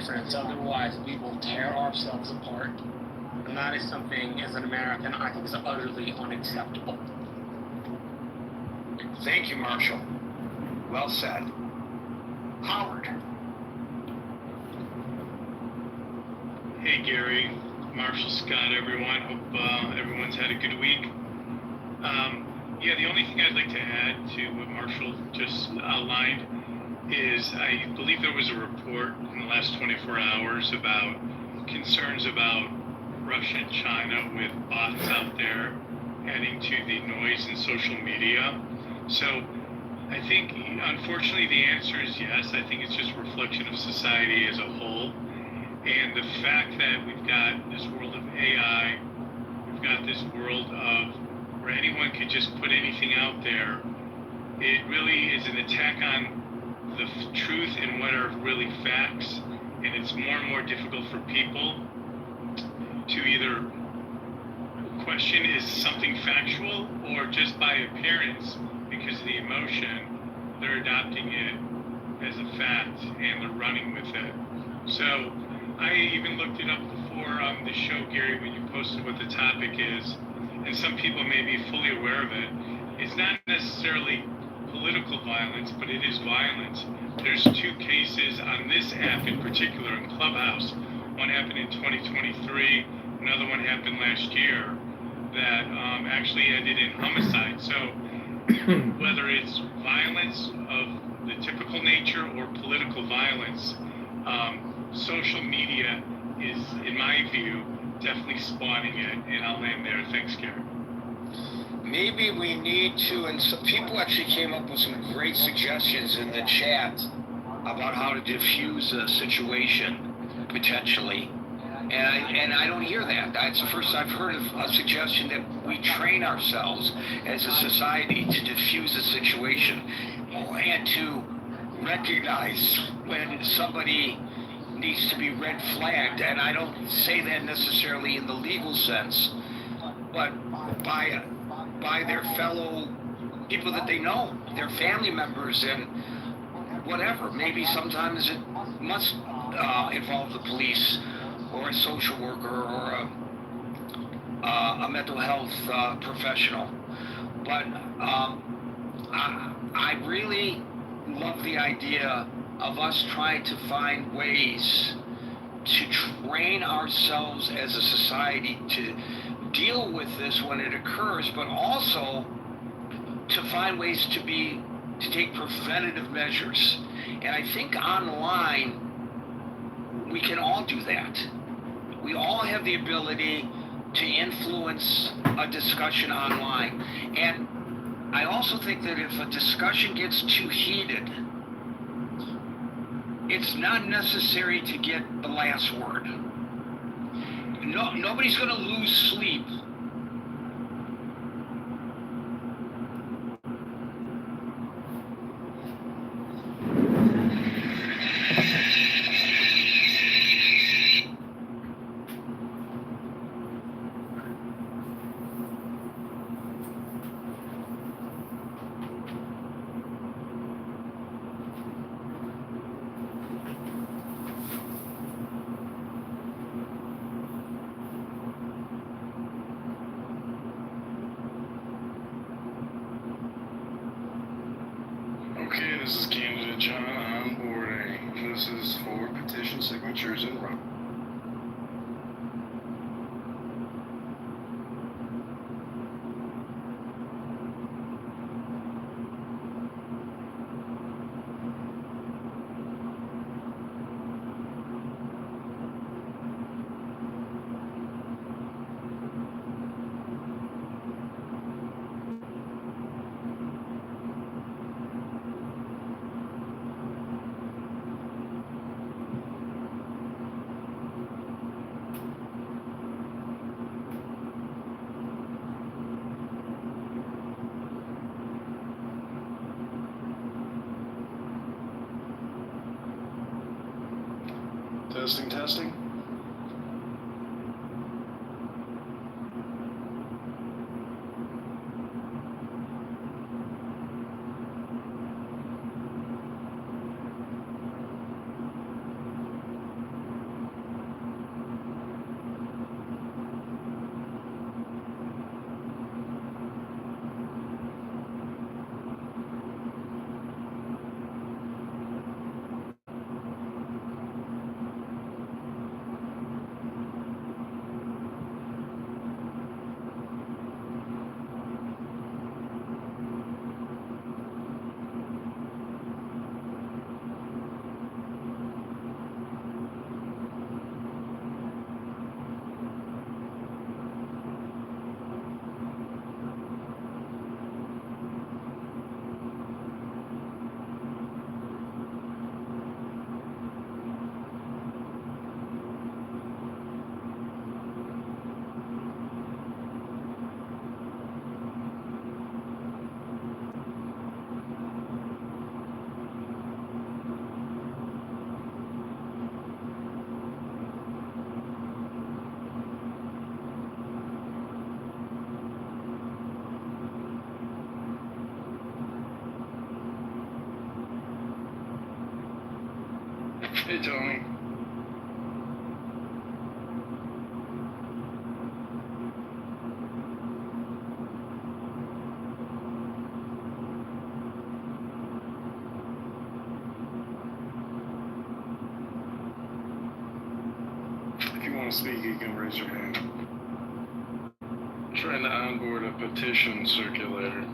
difference. Otherwise, we will tear ourselves apart. And that is something, as an American, I think is utterly unacceptable. Thank you, Marshall. Well said. Howard. Hey, Gary, Marshall, Scott, everyone. Hope everyone's had a good week. Yeah, the only thing I'd like to add to what Marshall just outlined is I believe there was a report in the last 24 hours about concerns about Russia and China with bots out there adding to the noise in social media. So I think, unfortunately, the answer is yes. I think it's just a reflection of society as a whole. And the fact that we've got this world of AI, we've got this world of where anyone could just put anything out there, it really is an attack on the truth and what are really facts. And it's more and more difficult for people to either question is something factual or just by appearance, because of the emotion, they're adopting it as a fact and they're running with it. So I even looked it up before the show, Gary, when you posted what the topic is, and some people may be fully aware of it. It's not necessarily political violence, but it is violence. There's two cases on this app in particular, in Clubhouse. One happened in 2023, another one happened last year, that actually ended in homicide. So whether it's violence of the typical nature or political violence, social media is, in my view, definitely spawning it, and I'll end there. Thanks, Gary. Maybe we need to, and some people actually came up with some great suggestions in the chat about how to diffuse a situation, potentially. And I don't hear that. That's the first I've heard of a suggestion that we train ourselves as a society to diffuse a situation and to recognize when somebody needs to be red flagged. And I don't say that necessarily in the legal sense, but by their fellow people that they know, their family members and whatever. Maybe sometimes it must involve the police or a social worker or a mental health professional. But I really love the idea of us trying to find ways to train ourselves as a society to deal with this when it occurs, but also to find ways to take preventative measures. And I think online we can all do that. We all have the ability to influence a discussion online. And I also think that if a discussion gets too heated, it's not necessary to get the last word. Nobody's going to lose sleep Okay, this is candidate John onboarding. This is for petition signatures and run. Testing, testing. Hey, Tony. If you want to speak, you can raise your hand. I'm trying to onboard a petition circulator.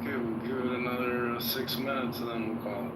Okay, we'll give it another 6 minutes and then we'll call it.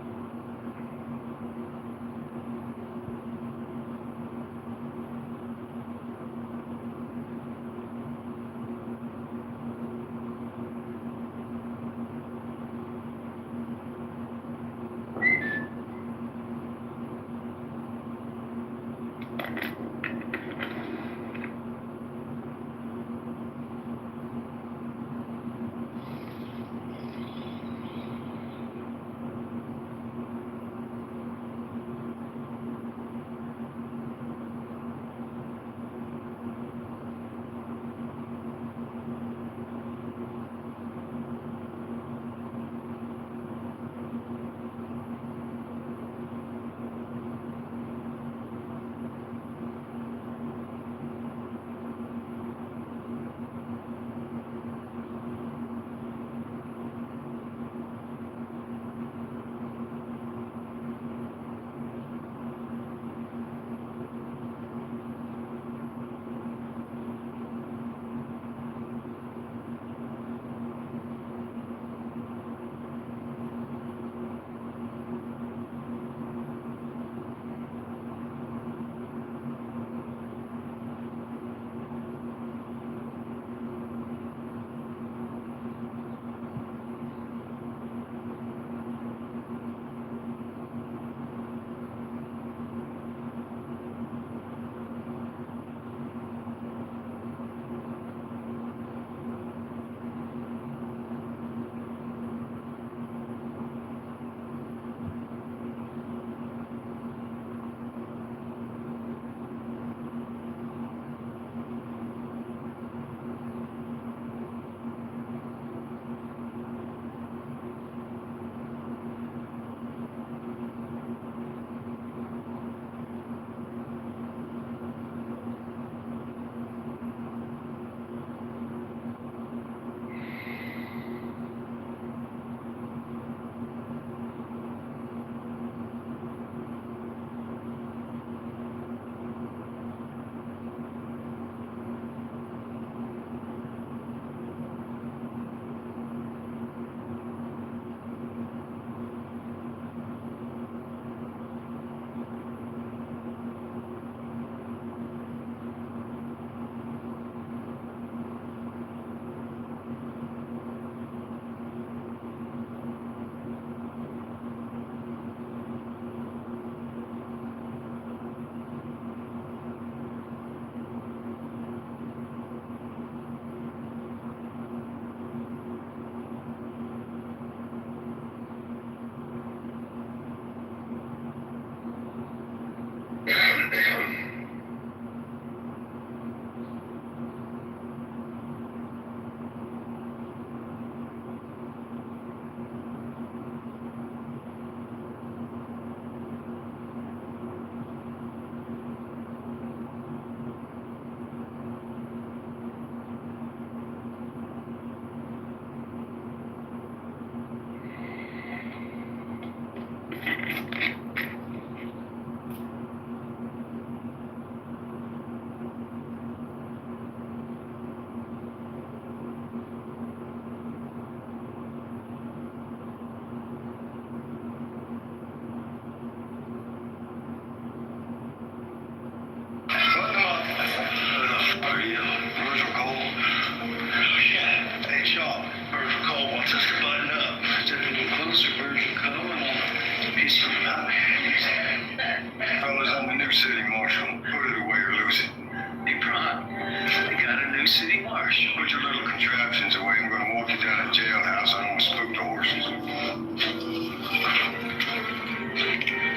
put your little contraptions away. I'm going to walk you down to the jailhouse. I don't want to spook the horses.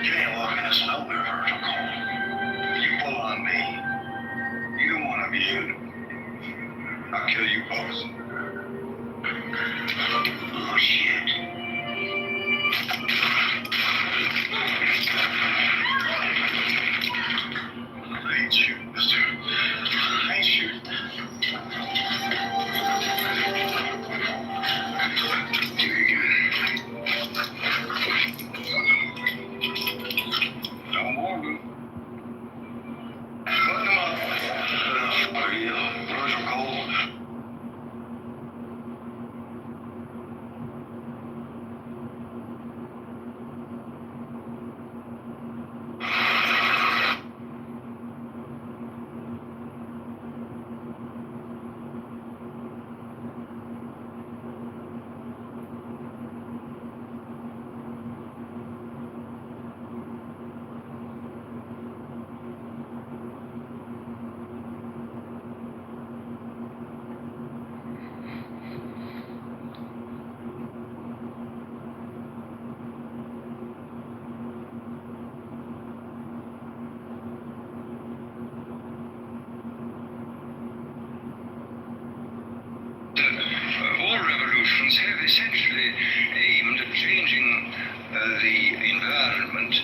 You ain't walking us nowhere, Virgil. You pull on me. Either one of you, I'll kill you both. Oh, shit. I ain't shooting, mister. I ain't shooting. No more of them. Put them up. Are you Virgil Cole? All revolutions have essentially aimed at changing the environment.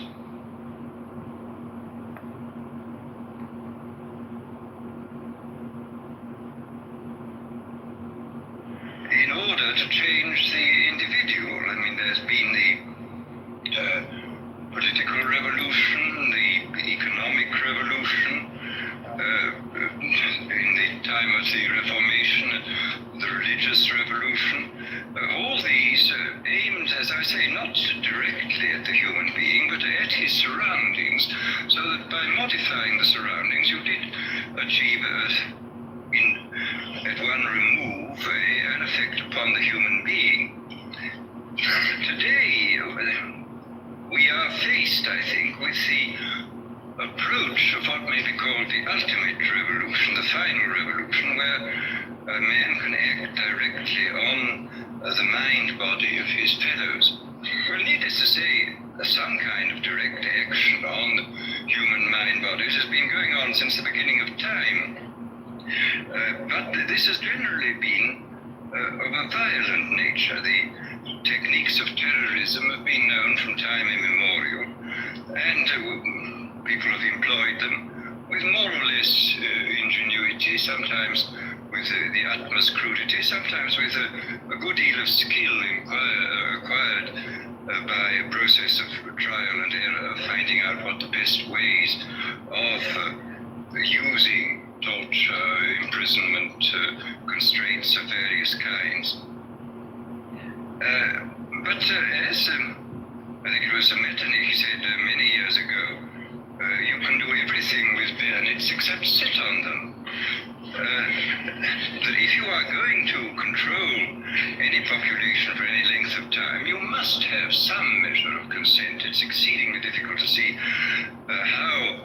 In order to change the individual. I mean, there's been the political revolution, the economic revolution, in the time of the Reformation, the religious revolution. All these aimed, as I say, not directly at the human being, but at his surroundings, so that by modifying the surroundings, you did achieve, at one remove, an effect upon the human being. Today, we are faced, I think, with the approach of what may be called the ultimate revolution, the final revolution, where a man can act directly on the mind-body of his fellows. Well, needless to say, some kind of direct action on human mind-bodies has been going on since the beginning of time. But this has generally been of a violent nature. The techniques of terrorism have been known from time immemorial, and people have employed them with more or less ingenuity, sometimes with the utmost crudity, sometimes with a good deal of skill acquired by a process of trial and error, finding out what the best ways of using torture, imprisonment, constraints of various kinds. But as I think it was Metternich said many years ago, you can do everything with bayonets except sit on them. That if you are going to control any population for any length of time, you must have some measure of consent. It's exceedingly difficult to see how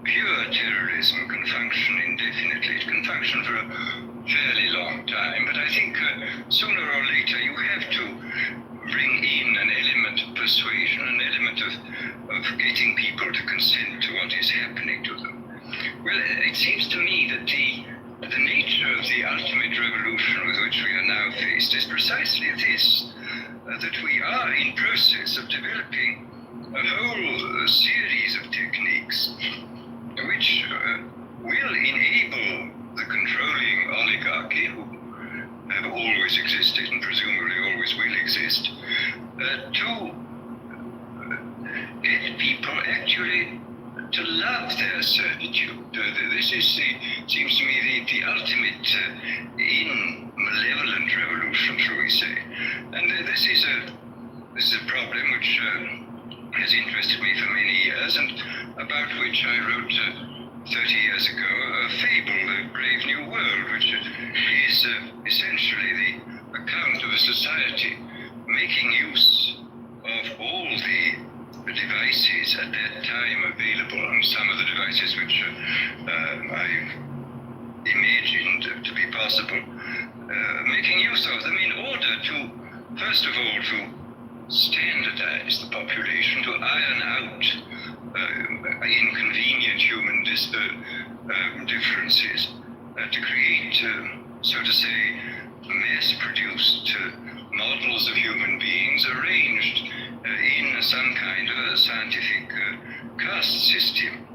pure terrorism can function indefinitely. It can function for a fairly long time, but I think sooner or later you have to bring in an element of persuasion, an element of getting people to consent to what is happening to them. Well, it seems to me that the nature of the ultimate revolution with which we are now faced is precisely this, that we are in process of developing a whole series of techniques which will enable the controlling oligarchy, who have always existed and presumably always will exist, to get people actually to love their servitude. This is seems to me the ultimate in malevolent revolution, shall we say. And this is a problem which has interested me for many years, and about which I wrote 30 years ago a fable, The Brave New World, which is essentially the account of a society making use of all the devices at that time available, and some of the devices which I imagined to be possible, making use of them in order to, first of all, to standardize the population, to iron out inconvenient human differences, to create, so to say, mass-produced models of human beings arranged in some kind of a scientific caste system.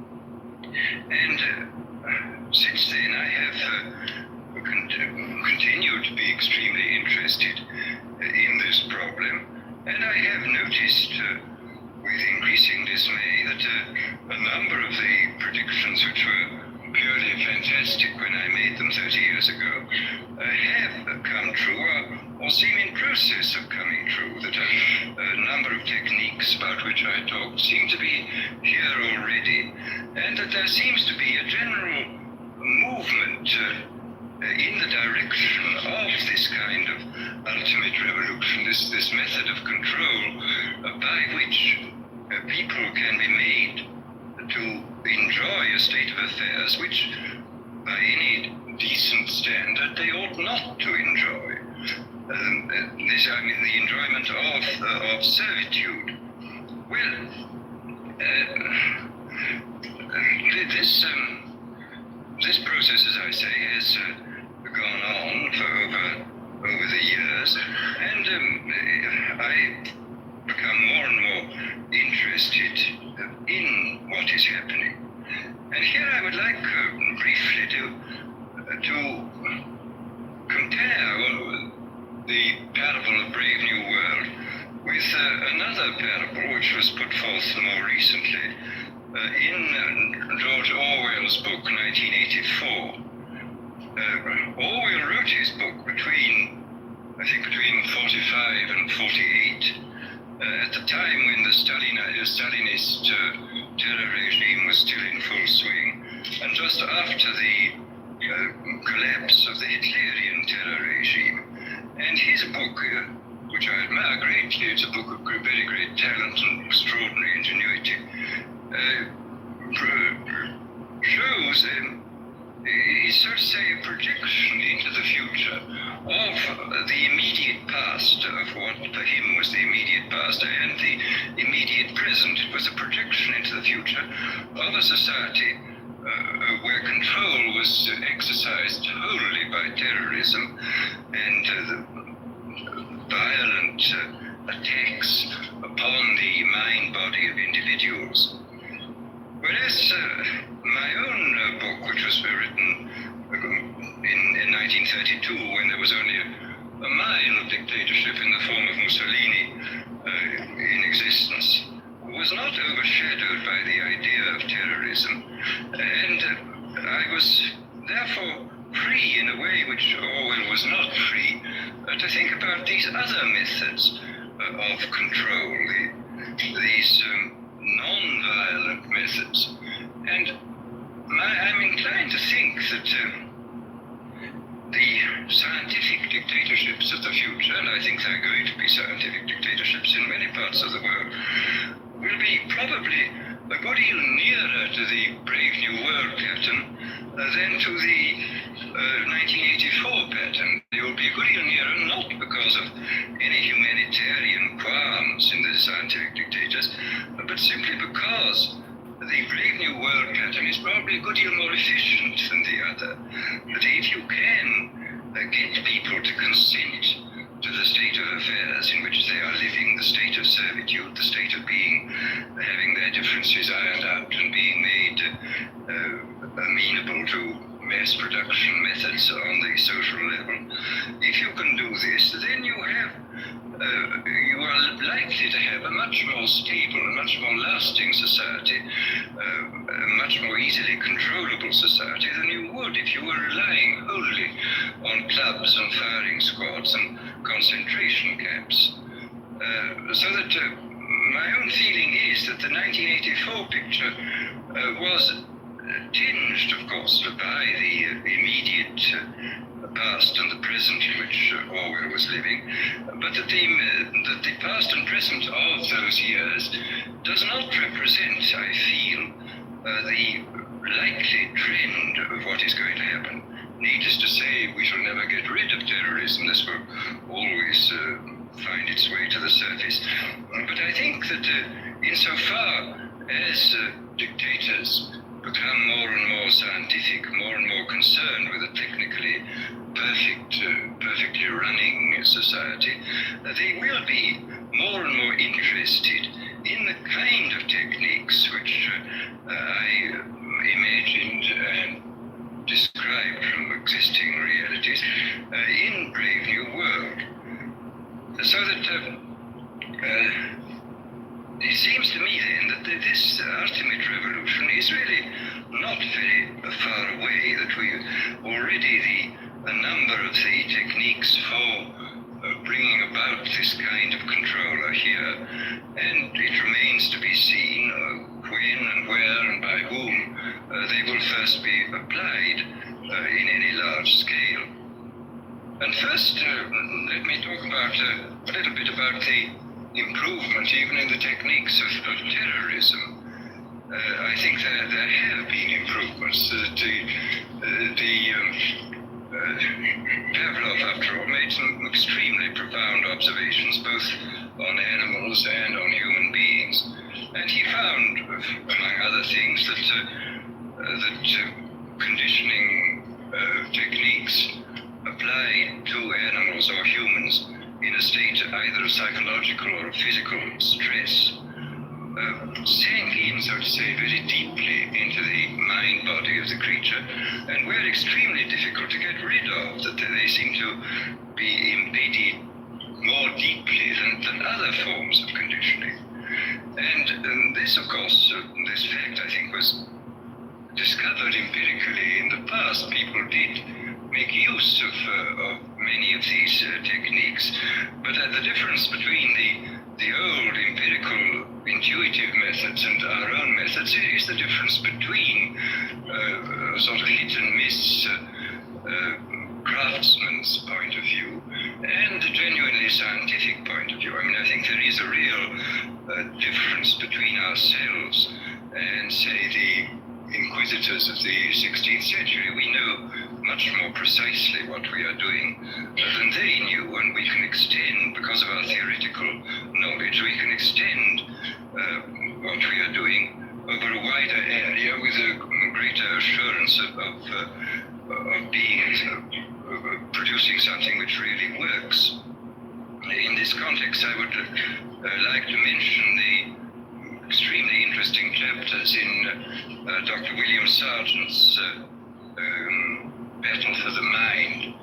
And since then I have continued to be extremely interested in this problem, and I have noticed with increasing dismay that a number of the predictions which were purely fantastic when I made them 30 years ago have come true or seem in process of coming true, that a number of techniques about which I talked seem to be here already, and that there seems to be a general movement in the direction of this kind of ultimate revolution, this method of control by which people can be made to enjoy a state of affairs which, by any decent standard, they ought not to enjoy. This, I mean, the enjoyment of servitude. Well, this process, as I say, has gone on for over the years, and I become more and more interested in what is happening. And here I would like briefly to compare the parable of Brave New World with another parable which was put forth more recently in George Orwell's book 1984. Orwell wrote his book between 45 and 48, at the time when the Stalinist terror regime was still in full swing, and just after the collapse of the Hitlerian terror regime. And his book, which I admire greatly, it's a book of very great talent and extraordinary ingenuity, shows, is so to say, a projection into the future of the immediate past, of what for him was the immediate past and the immediate present. It was a projection into the future of a society where control was exercised wholly by terrorism and the violent attacks upon the mind-body of individuals. Whereas my own book, which was written in 1932, when there was only a mile of dictatorship in the form of Mussolini in existence, was not overshadowed by the idea of terrorism. And I was therefore free, in a way which Orwell was not free, to think about these other methods of control, these non-violent methods. And I'm inclined to think that the scientific dictatorships of the future, and I think there are going to be scientific dictatorships in many parts of the world, will be probably a good deal nearer to the Brave New World pattern than to the 1984 pattern. They will be a good deal nearer, not because of any humanitarian qualms in the scientific dictators, but simply because the Brave New World pattern is probably a good deal more efficient than the other. That if you can get people to consent to the state of affairs in which they are living, the state of servitude, the state of being, having their differences ironed out and being made amenable to mass production methods on the social level, if you can do this, then you are likely to have a much more stable, a much more lasting society, a much more easily controllable society than you would if you were relying wholly on clubs and firing squads and concentration camps. So that my own feeling is that the 1984 picture was tinged, of course, by the immediate past and the present in which Orwell was living, but that the past and present of those years does not represent, I feel, the likely trend of what is going to happen. needless to say, we shall never get rid of terrorism. This will always find its way to the surface. But I think that insofar as dictators become more and more scientific, more and more concerned with a technically perfectly running society, they will be more and more interested in the kind of techniques which I imagined and described from existing realities in Brave New World. So that it seems to me then that this ultimate revolution is really not very far away, that we already a number of the techniques for bringing about this kind of control are here, and it remains to be seen when and where and by whom they will first be applied in any large scale. And first, let me talk about a little bit about the improvement even in the techniques of terrorism. I think there have been improvements. Pavlov, after all, made some extremely profound observations both on animals and on human beings. And he found, among other things, that conditioning techniques applied to animals or humans in a state either of psychological or physical stress sank in, so to say, very deeply into the mind body of the creature, and were extremely difficult to get rid of, that they seem to be embedded more deeply than other forms of conditioning. And this, of course, this fact, I think, was discovered empirically in the past. People did make use of many of these techniques, but the difference between the old empirical intuitive methods and our own methods is the difference between a sort of hit and miss craftsman's point of view and the genuinely scientific point of view. I mean, I think there is a real difference between ourselves and, say, the inquisitors of the 16th century. We know much more precisely what we are doing than they knew, and we can extend, because of our theoretical knowledge, we can extend what we are doing over a wider area with a greater assurance of being producing something which really works. In this context, I would like to mention the extremely interesting chapters in Dr. William Sargent's Battle for the Mind,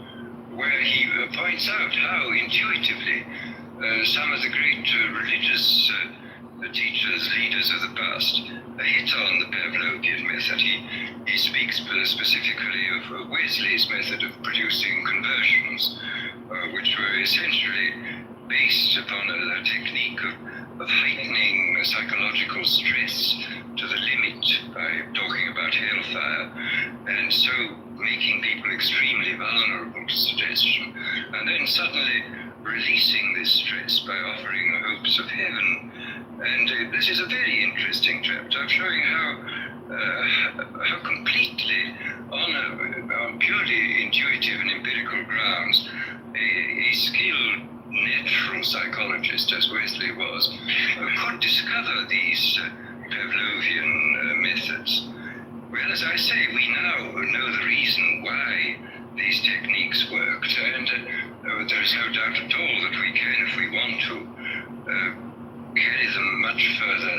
where he points out how intuitively some of the great religious teachers, leaders of the past, hit on the Pavlovian method. He speaks specifically of Wesley's method of producing conversions, which were essentially based upon a technique of heightening psychological stress to the limit by talking about hellfire, and so making people extremely vulnerable to suggestion, and then suddenly releasing this stress by offering hopes of heaven. And this is a very interesting chapter of showing how completely, on purely intuitive and empirical grounds, a skilled natural psychologist, as Wesley was, could discover these Pavlovian methods. Well, as I say, we now know the reason why these techniques worked, and there is no doubt at all that we can, if we want to, carry them much further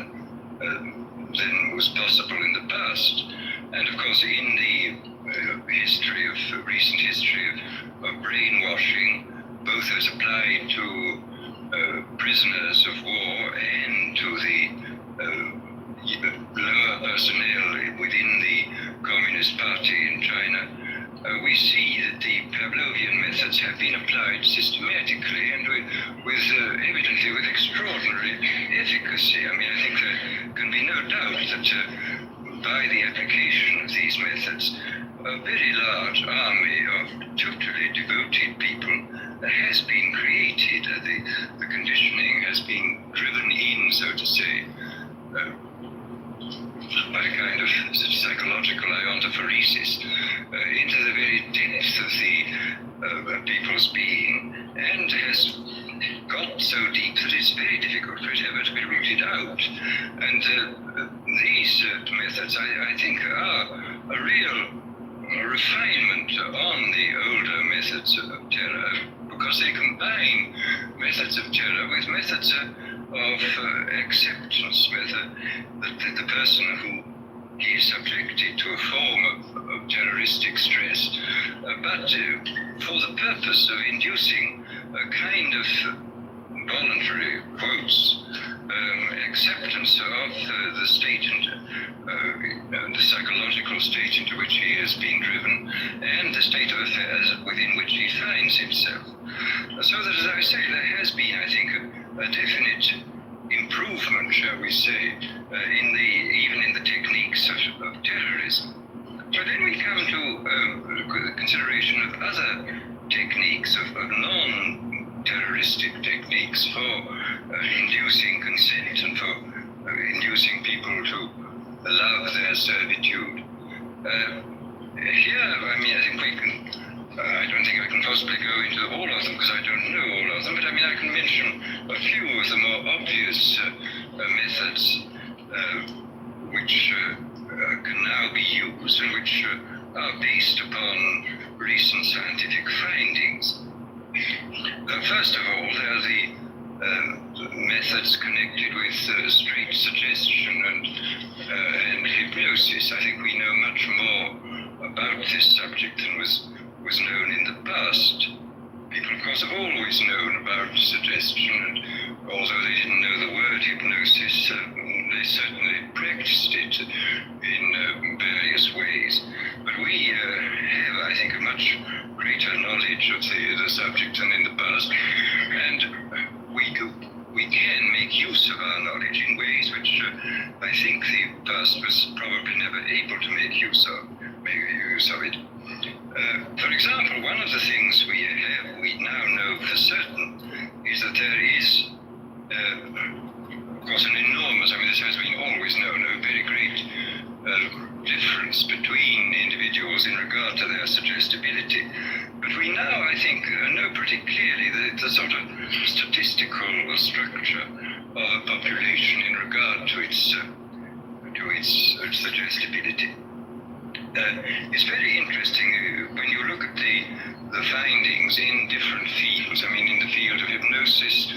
than was possible in the past. And of course, in the recent history of brainwashing, both as applied to prisoners of war and to the lower personnel within the Communist Party in China, we see that the Pavlovian methods have been applied systematically and evidently with extraordinary efficacy. I mean, I think there can be no doubt that by the application of these methods, a very large army of totally devoted people has been created. The conditioning has been driven in, so to say. by a kind of psychological iontophoresis into the very depth of the people's being, and has got so deep that it's very difficult for it ever to be rooted out. And these methods, I think, are a real refinement on the older methods of terror, because they combine methods of terror with methods of acceptance, that the person who is subjected to a form of terroristic stress, but for the purpose of inducing a kind of voluntary, quotes, acceptance of the state and the psychological state into which he has been driven, and the state of affairs within which he finds himself. So that, as I say, there has been, I think, a definite improvement, shall we say, even in the techniques of terrorism. But then we come to the consideration of other techniques, of non-terroristic techniques for inducing consent and for inducing people to love their servitude. Here, I mean, I think we can, I don't think I can possibly go into all of them because I don't know all of them, but I mean, I can mention a few of the more obvious methods which can now be used and which are based upon recent scientific findings. First of all, there are the methods connected with straight suggestion and hypnosis. I think we know much more about this subject than was known in the past. People, of course, have always known about suggestion, and although they didn't know the word hypnosis, they certainly practiced it in various ways. But we have, I think, a much greater knowledge of the subject than in the past, and we can make use of our knowledge in ways which I think the past was probably never able to make use of it. For example, one of the things we now know for certain is that there is, of course, an enormous, I mean, this has been always known, a very great difference between individuals in regard to their suggestibility. But we now, I think, know pretty clearly the sort of statistical structure of a population in regard to its suggestibility. It's very interesting when you look at the findings in different fields. I mean, in the field of hypnosis,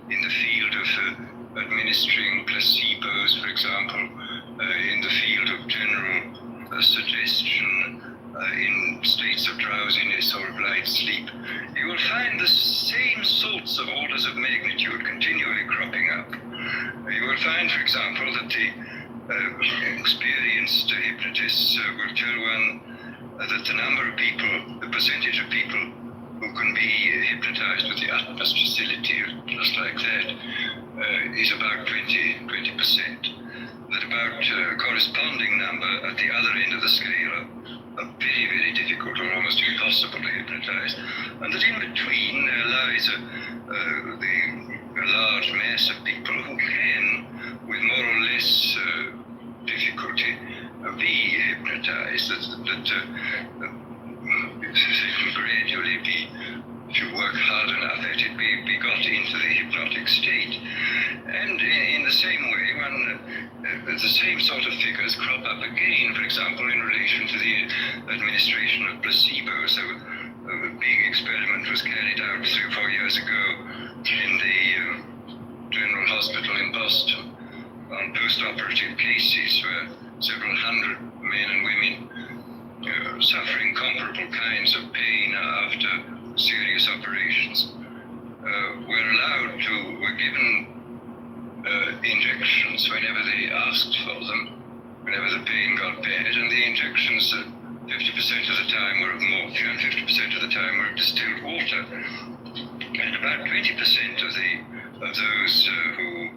in the field of administering placebos, for example, in the field of general suggestion, in states of drowsiness or of light sleep, you will find the same sorts of orders of magnitude continually cropping up. You will find, for example, that the experienced hypnotists will tell one that the number of people, the percentage of people who can be hypnotized with the utmost facility, just like that, is about 20%. That about a corresponding number at the other end of the scale are very, very difficult or almost impossible to hypnotize. And that in between lies a large mass of people who can, with more or less difficulty, be hypnotized, that can gradually be, if you work hard enough at it, be got into the hypnotic state. And in the same way, the same sort of figures crop up again, for example, in relation to the administration of placebos. So a big experiment was carried out 3 or 4 years ago in the General Hospital in Boston on post-operative cases where several hundred men and women suffering comparable kinds of pain after serious operations were given injections whenever they asked for them, whenever the pain got bad, and the injections 50% of the time were of morphine, 50% of the time were of distilled water, and about 20% of those who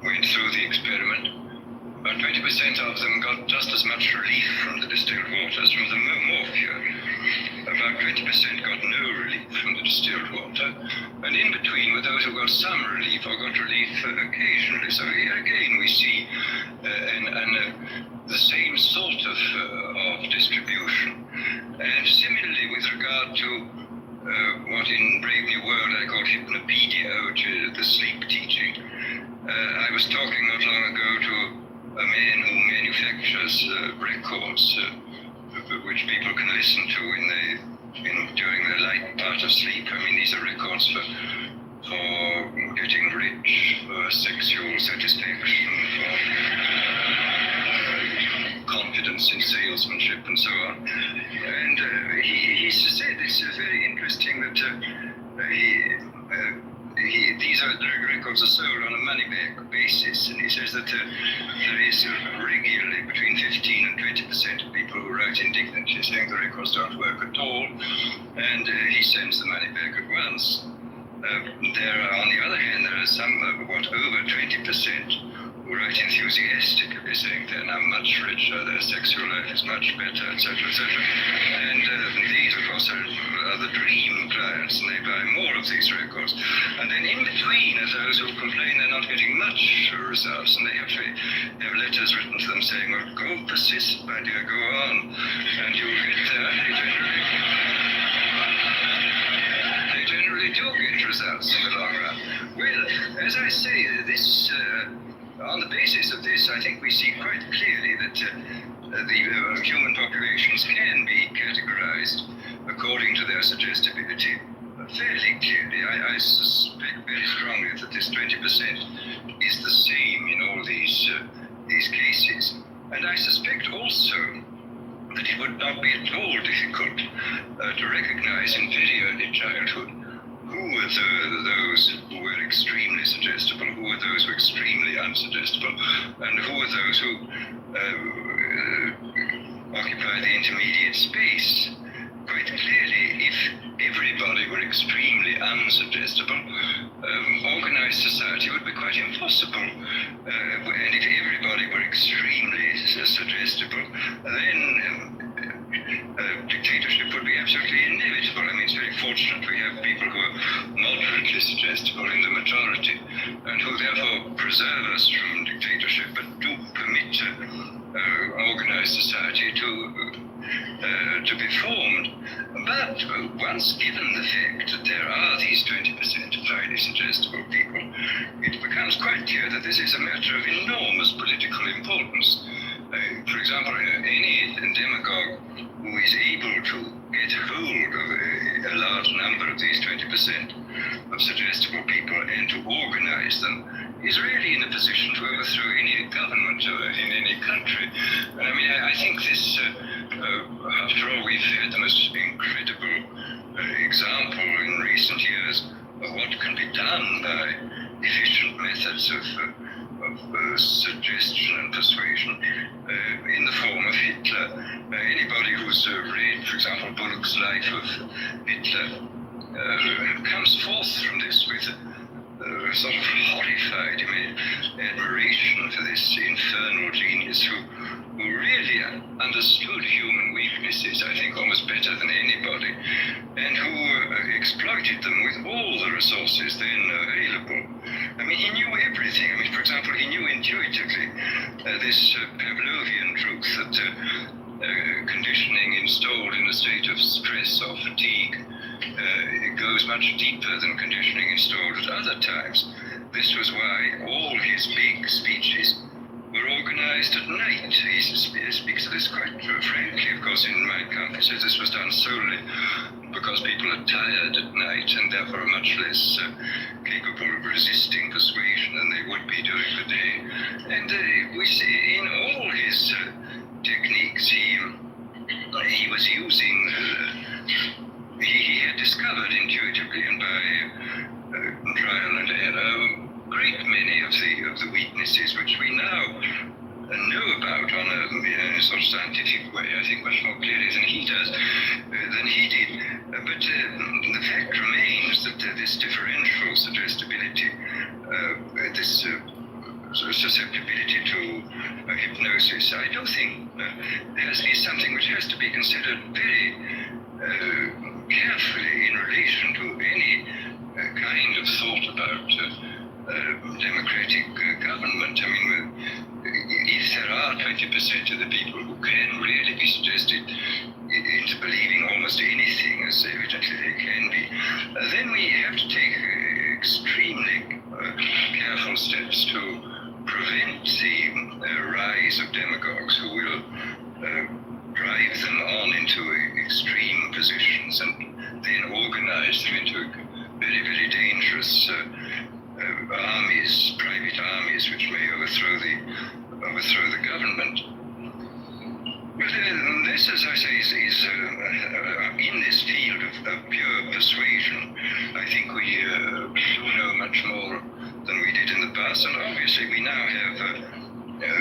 went through the experiment, about 20% of them got just as much relief from the distilled water as from the morphine. About 20% got no relief from the distilled water, And in between were those who got some relief or got relief occasionally. So here again we see the same sort of distribution. And similarly with regard to what in Brave New World I call hypnopedia, which is the sleep teaching. I was talking not long ago to a man who manufactures records which people can listen to during the light part of sleep. I mean, these are records for getting rich, for sexual satisfaction, for confidence in salesmanship, and so on. And he said it's very interesting that these records are sold on a money-back basis, and he says that there is regularly between 15 and 20% of people who write indignantly saying the records don't work at all, and he sends the money back at once. On the other hand, there are some, over 20% who write enthusiastically saying they're now much richer, their sexual life is much better, etc., etc. And these, of course, are the dream clients, and they buy more of these records. And then in between are those who complain they're not getting much results, and they actually have letters written to them saying, well, go persist, my dear, go on, and you'll get there. They generally do get results in the long run. Well, as I say, this... on the basis of this, I think we see quite clearly that the human populations can be categorized according to their suggestibility fairly clearly. I suspect very strongly that this 20% is the same in all these cases. And I suspect also that it would not be at all difficult to recognize in very early childhood who were those who were extremely suggestible, who were those who were extremely unsuggestible, and who were those who occupy the intermediate space. Quite clearly, if everybody were extremely unsuggestible, organized society would be quite impossible. And if everybody were extremely suggestible, then dictatorship would be absolutely inevitable. I mean, it's very fortunate we have people who are moderately suggestible in the majority, and who therefore preserve us from dictatorship, but do permit organized society to be formed. But once given the fact that there are these 20% of highly suggestible people, it becomes quite clear that this is a matter of enormous political importance. For example, any demagogue who is able to get hold of a large number of these 20% of suggestible people and to organize them is really in a position to overthrow any government in any country. And I mean, I think this, after all, we've had the most incredible example in recent years of what can be done by efficient methods of suggestion and persuasion in the form of Hitler. Anybody who's read, for example, Bullock's Life of Hitler comes forth from this with a sort of horrified admiration for this infernal genius who really understood human weaknesses, I think, almost better than anybody, and who exploited them with all the resources then available. I mean, he knew everything. I mean, for example, he knew intuitively this Pavlovian truth that conditioning installed in a state of stress or fatigue it goes much deeper than conditioning installed at other times. This was why all his big speeches were organized at night. He speaks of this quite frankly, of course, in Mein Kampf. He says this was done solely because people are tired at night and therefore are much less capable of resisting persuasion than they would be during the day. And we see in all his techniques, he was using, he had discovered intuitively and by trial and error great many of the weaknesses which we now know about on a sort of scientific way, I think much more clearly than he did. But the fact remains that this differential suggestibility, this susceptibility to hypnosis, I do think is something which has to be considered very carefully in relation to any kind about democratic government. I mean, if there are 20% of the people who can really be suggested into believing almost anything, as evidently they can be, then we have to take extremely careful steps to prevent the rise of demagogues who will drive them on into extreme positions and then organize them into very, very dangerous armies, private armies, which may overthrow the government. But this, as I say, is in this field of pure persuasion. I think we do know much more than we did in the past, and obviously we now have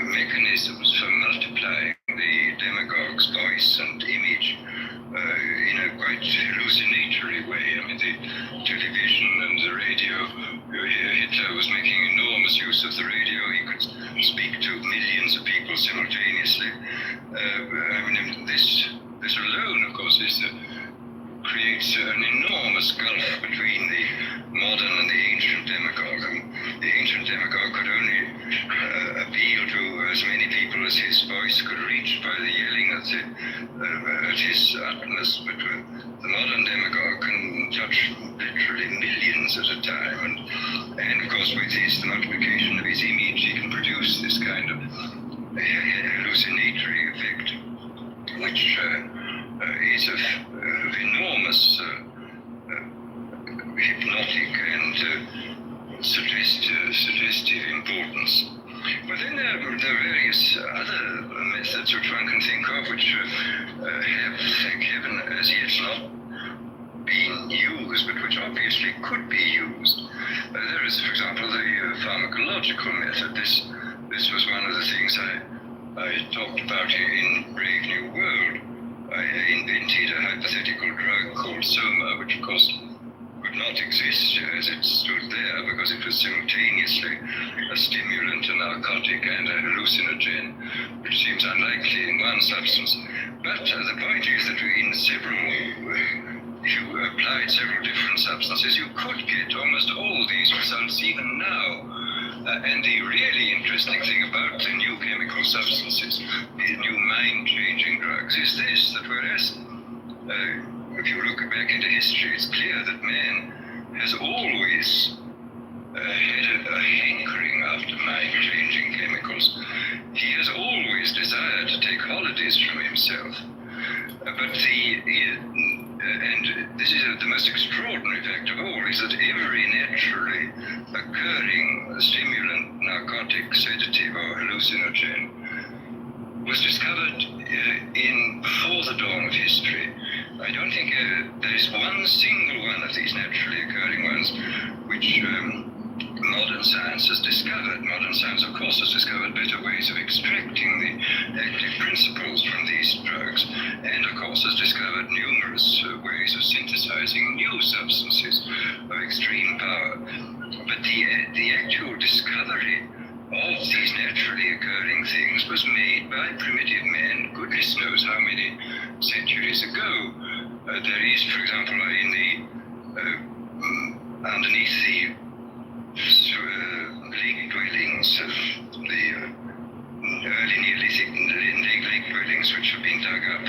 mechanisms for multiplying the demagogue's voice and image in a quite hallucinatory way. I mean, the television and the radio, Hitler was making enormous use of the radio. He could speak to millions of people simultaneously. I mean, this alone, of course, creates an enormous gulf between the modern and the ancient demagogue. And the ancient demagogue could only appeal to as many people as his voice could reach by the yelling at his utmost, but the modern demagogue can touch literally millions at a time, and of course with the multiplication of his image, he can produce this kind of hallucinatory effect, which is of enormous hypnotic and suggestive importance. But then there are various other methods which one can think of which have, thank heaven, as yet not been used, but which obviously could be used. There is, for example, the pharmacological method. This was one of the things I talked about in Brave New World. I invented a hypothetical drug called Soma, which of course could not exist as it stood there because it was simultaneously a stimulant, a narcotic, and a hallucinogen, which seems unlikely in one substance. But the point is that if you applied several different substances, you could get almost all these results even now. And the really interesting thing about the new chemical substances, these new mind-changing drugs, is this, that whereas if you look back into history, it's clear that man has always had a hankering after mind-changing chemicals. He has always desired to take holidays from himself. And this is the most extraordinary fact of all, is that every naturally occurring stimulant, narcotic, sedative, or hallucinogen was discovered before the dawn of history. I don't think there is one single one of these naturally occurring ones which modern science has discovered. Modern science, of course, has discovered better ways of extracting the active principles from these drugs, and of course has discovered numerous ways of synthesizing new substances of extreme power. But the actual discovery of these naturally occurring things was made by primitive man, goodness knows how many centuries ago. There is, for example, underneath the lake dwellings of the early Neolithic lake dwellings, which have been dug up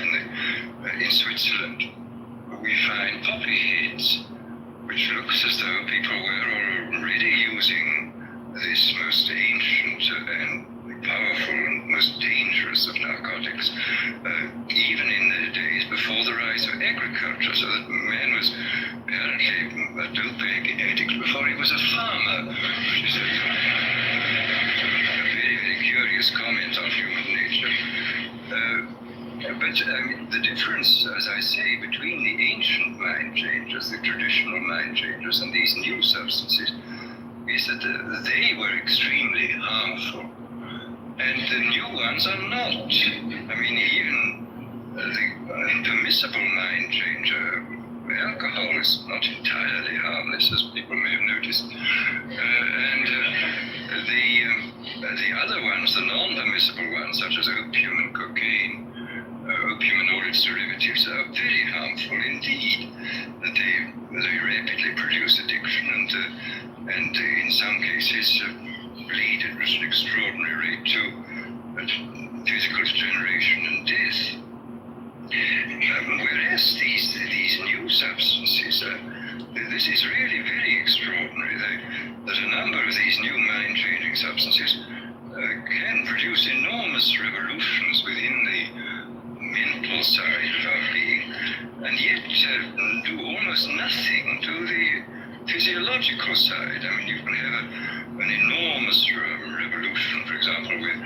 in Switzerland, we find poppy heads, which looks as though people were already using this most ancient and powerful and most dangerous of narcotics, even in the days before the rise of agriculture, so that man was apparently a dope addict before he was a farmer, which is a very, very curious comment on human nature. But the difference, as I say, between the ancient mind changers, the traditional mind changers, and these new substances is that they were extremely harmful, and the new ones are not. I mean, even the permissible mind changer, alcohol, is not entirely harmless, as people may have noticed. And the other ones, the non-permissible ones, such as opium and cocaine, opium and all its derivatives, are very harmful indeed. They rapidly produce addiction, and and in some cases lead at an extraordinary rate to physical degeneration and death. Whereas these new substances, this is really very extraordinary. That a number of these new mind-changing substances can produce enormous revolutions within the mental side of our being, and yet do almost nothing to the physiological side. I mean, you can have an enormous revolution, for example, with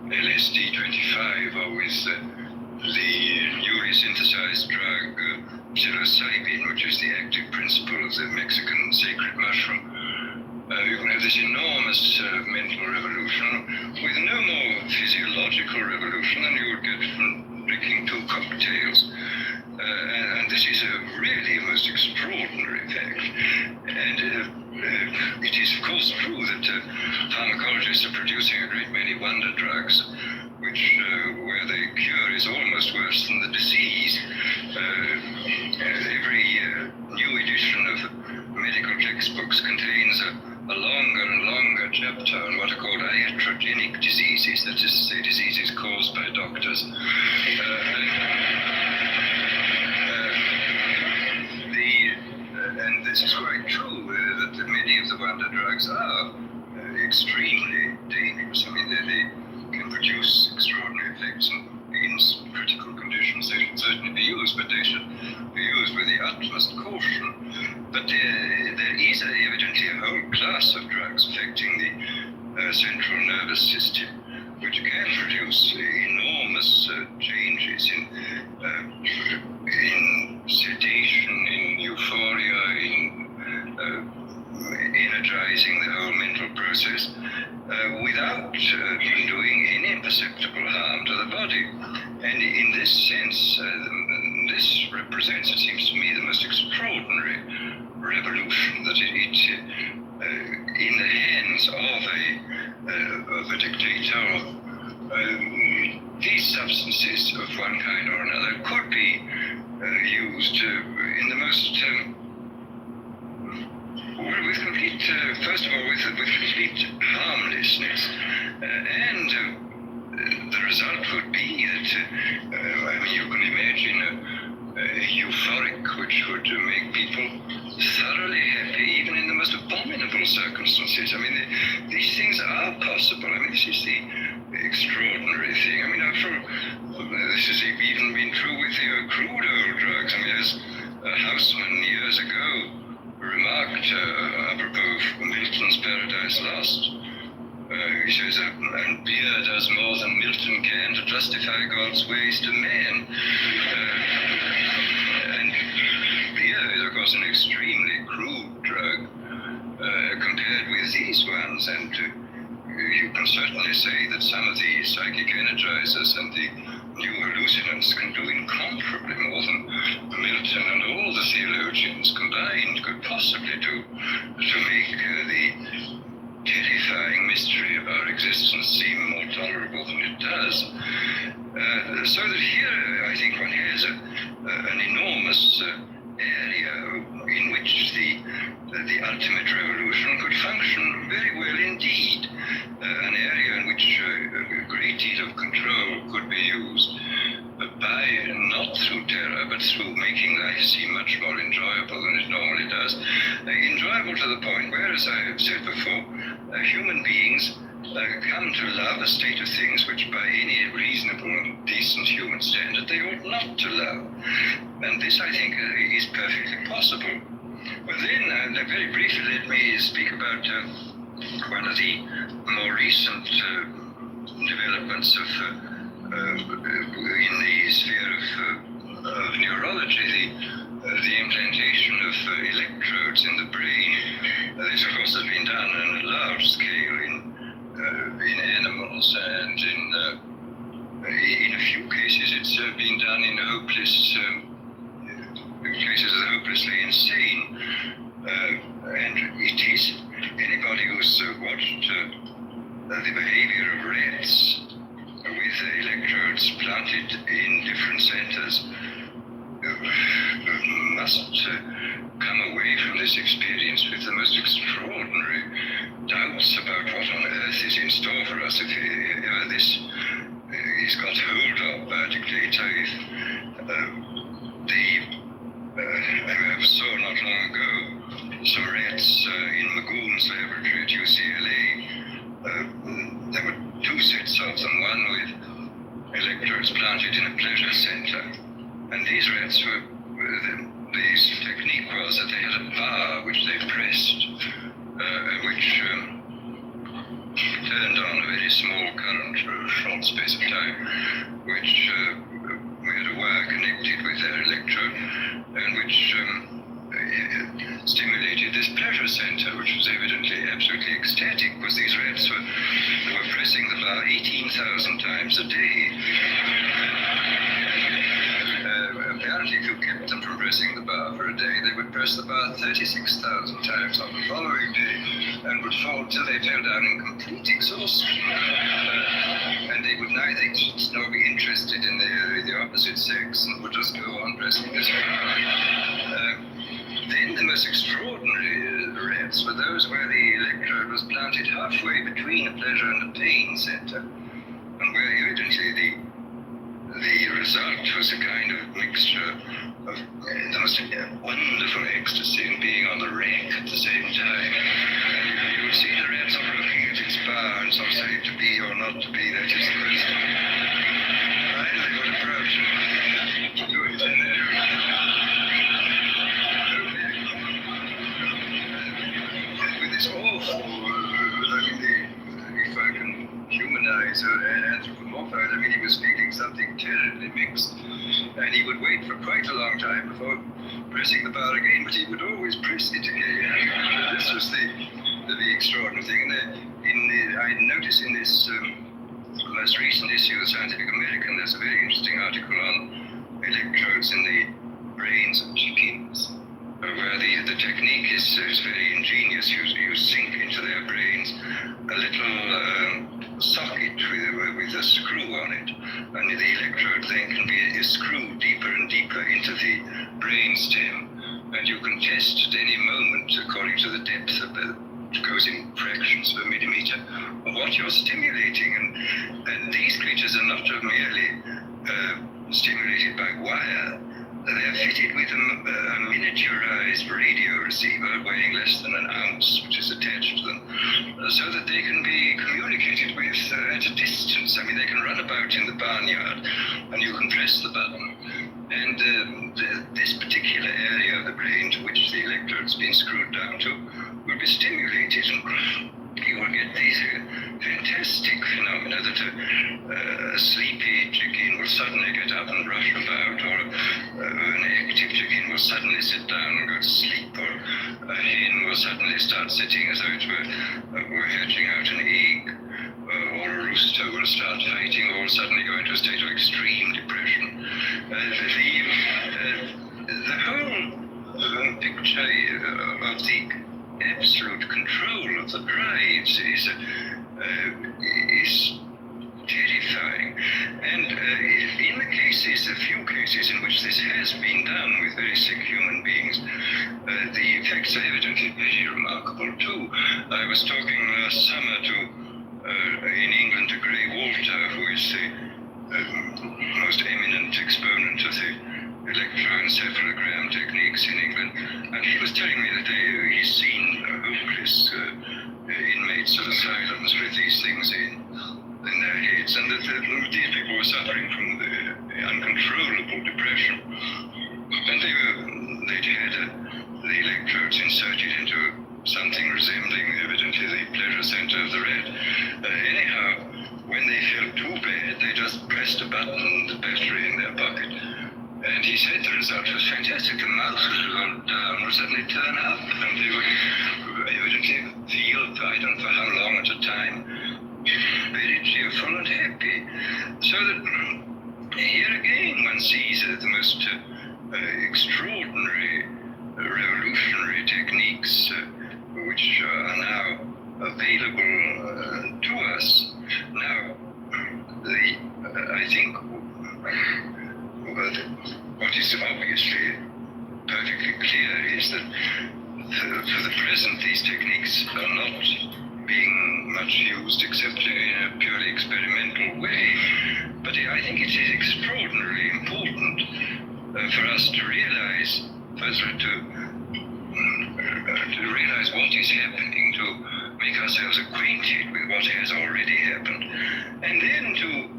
LSD 25 or with the newly synthesized drug psilocybin, which is the active principle of the Mexican sacred mushroom. You can have this enormous mental revolution with no more physiological revolution than you would get from drinking 2 cocktails. And this is really a most extraordinary fact. And it is, of course, true that pharmacologists are producing a great many wonder drugs, which where the cure is almost worse than the disease. Every new edition of medical textbooks contains a longer and longer chapter on what are called iatrogenic diseases, that is to say, diseases caused by doctors. And this is quite true, that many of the wonder drugs are extremely dangerous. I mean, they can produce extraordinary effects in critical conditions. They should certainly be used, but they should be used with the utmost caution. But there is evidently a whole class of drugs affecting the central nervous system, which can produce enormous changes in sedation, in euphoria, in energizing the whole mental process, without doing any perceptible harm to the body. And in this sense, this represents, it seems to me, the most extraordinary revolution, that it in the hands of a dictator, these substances of one kind or another could be used in the most with complete, first of all, with complete harmlessness, and the result would be that, I mean, you can imagine a euphoric which would make people thoroughly happy, even in the most abominable circumstances. I mean, these things are possible. I mean, this is the extraordinary thing. I mean, after all, this has even been true with the crude oil drugs. I mean, as Houseman years ago remarked apropos of Milton's Paradise Lost, he says, and beer does more than Milton can to justify God's ways to man. And beer is, of course, an extremely crude drug compared with these ones, and you can certainly say that some of the psychic energizers and the new hallucinants can do incomparably more than Milton and all the theologians combined could possibly do to make the terrifying mystery of our existence seem more tolerable than it does. So that here, I think one has an enormous area in which the ultimate revolution could function very well indeed. An area in which a great deal of control could be used by, not through terror, but through making life seem much more enjoyable than it normally does. Enjoyable to the point where, as I have said before, human beings come to love a state of things which by any reasonable and decent human standard they ought not to love. And this, I think, is perfectly possible. But then, very briefly, let me speak about one of the more recent developments in the sphere of neurology, the implantation of electrodes in the brain. This, of course, has been done on a large scale in animals, and in a few cases it's been done in cases of the hopelessly insane. And it is, anybody who's watched the behavior of rats with electrodes planted in different centers must come away from this experience with the most extraordinary doubts about what on earth is in store for us if he's got hold of by a dictator. I saw not long ago some rats in Magoon's laboratory at UCLA. There were two sets of them, one with electrodes planted in a pleasure center. And these rats were, the technique was that they had a bar which they pressed, which turned on a very small current for a short space of time, which we had a wire connected with their electrode, and which stimulated this pleasure center, which was evidently absolutely ecstatic, because these rats were pressing the bar 18,000 times a day. Apparently, if you kept them from pressing the bar for a day, they would press the bar 36,000 times on the following day, and would fall till they fell down in complete exhaustion. And they would neither eat nor be interested in the opposite sex, and would just go on pressing this bar. Then the most extraordinary rats were those where the electrode was planted halfway between a pleasure and a pain center, and where evidently the result was a kind of mixture of the most wonderful ecstasy and being on the rack at the same time. And you would see the rats looking at its bar, and some say to be or not to be, that is the question. Finally, would approach to do it in there. With this awful, if I can humanize or anthropomorphize, he was feeling something terribly mixed, and he would wait for quite a long time before pressing the bar again, but he would always press it again. This was the extraordinary thing. I noticed in this most recent issue of Scientific American, there's a very interesting article on electrodes in the brains of chickens, where the technique is very ingenious. You sink into their brains a little socket with a screw on it, and the electrode then can be screwed deeper and deeper into the brain stem, and you can test at any moment, according to the depth of it goes in fractions of a millimeter, of what you're stimulating. And these creatures are not merely stimulated by wire. They're fitted with a miniaturized radio receiver weighing less than an ounce, which is attached to them, so that they can be communicated with at a distance. They can run about in the barnyard, and you can press the button. And this particular area of the brain to which the electrode's been screwed down to will be stimulated, and you will get these fantastic phenomena that a sleepy chicken will suddenly get up and rush about, or an active chicken will suddenly sit down and go to sleep, or a hen will suddenly start sitting as though it were hatching out an egg, or a rooster will start fighting, or suddenly go into a state of extreme depression. The whole picture of the absolute control of the drives is terrifying. And in the few cases in which this has been done with very sick human beings, the effects are evidently very remarkable too. I was talking last summer in England to Gray Walter, who is the most eminent exponent of the electroencephalogram techniques in England, and he was telling me that he's seen hopeless inmates of asylums with these things in their heads, and that these people were suffering from the uncontrollable depression, and they'd had the electrodes inserted into something resembling evidently the pleasure center of the rat. Anyhow, when they felt too bad, they just pressed a button, the battery in their pocket. And he said the result was fantastic. The mouse would go down or suddenly turn up, and they would evidently feel, I don't know for how long at a time, very cheerful and happy. So that here again one sees the most extraordinary, revolutionary techniques which are now available to us. Now, I think what is obviously perfectly clear is that present, these techniques are not being much used except in a purely experimental way. But I think it is extraordinarily important for us to realize, first of all, to realize what is happening, to make ourselves acquainted with what has already happened, and then to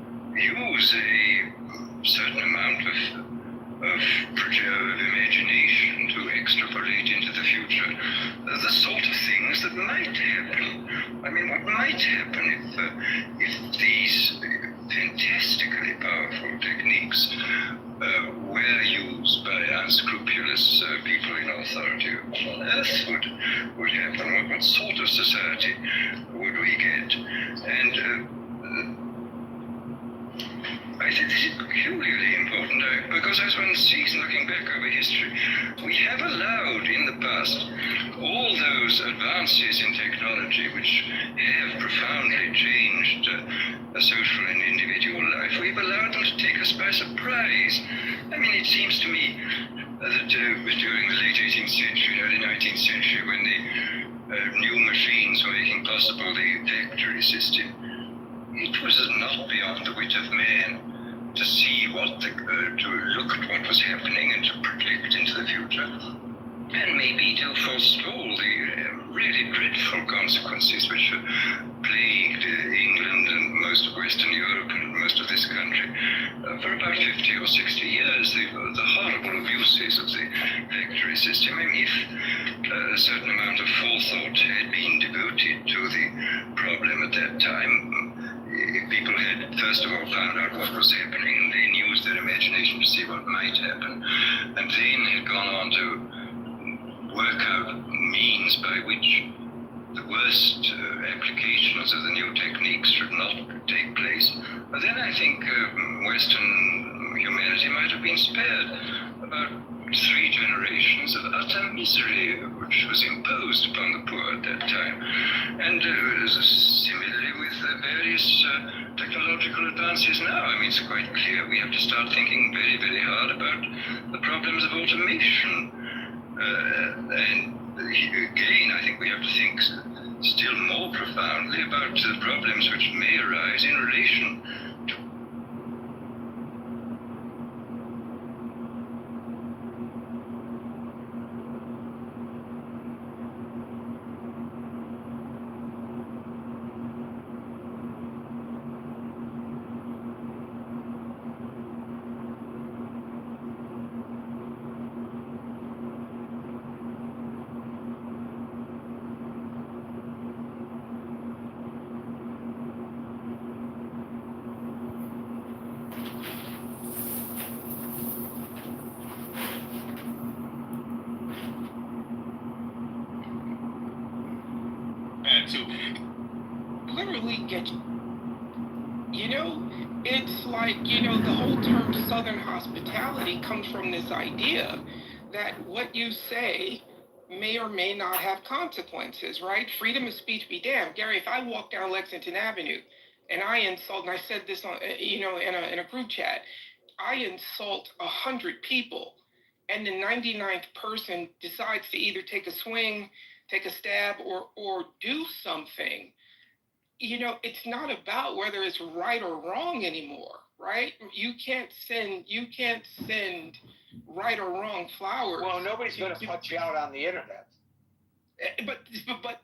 use a certain amount of imagination to extrapolate into the future the sort of things that might happen. I mean, what might happen if these fantastically powerful techniques were used by unscrupulous people in authority? What on earth would happen? What sort of society would we get? And I think this is peculiarly important because as one sees looking back over history, we have allowed in the past all those advances in technology which have profoundly changed social and individual life. We've allowed them to take us by surprise. I mean, it seems to me that during the late 18th century, early 19th century, when the new machines were making possible the factory system, it was not beyond the wit of man to see to look at what was happening and to predict into the future, and maybe to forestall the really dreadful consequences which plagued England and most of Western Europe and most of this country for about 50 or 60 years, the horrible abuses of the factory system. I mean, if a certain amount of forethought had been devoted to the problem at that time, if people had first of all found out what was happening and then used their imagination to see what might happen, and then had gone on to work out means by which the worst applications of the new techniques should not take place, then I think Western humanity might have been spared about 3 generations of utter misery which was imposed upon the poor at that time. And similarly with various technological advances now, I mean, it's quite clear we have to start thinking very, very hard about the problems of automation. And again, I think we have to think still more profoundly about the problems which may arise in relation to to literally get, it's like, the whole term Southern hospitality comes from this idea that what you say may or may not have consequences, right? Freedom of speech be damned. Gary, if I walk down Lexington Avenue and I insult, and I said this on, in a group chat, I insult 100 people, and the 99th person decides to either take a swing, take a stab, or do something, it's not about whether it's right or wrong anymore, right? You can't send right or wrong flowers. Well, nobody's going to put you out on the internet. But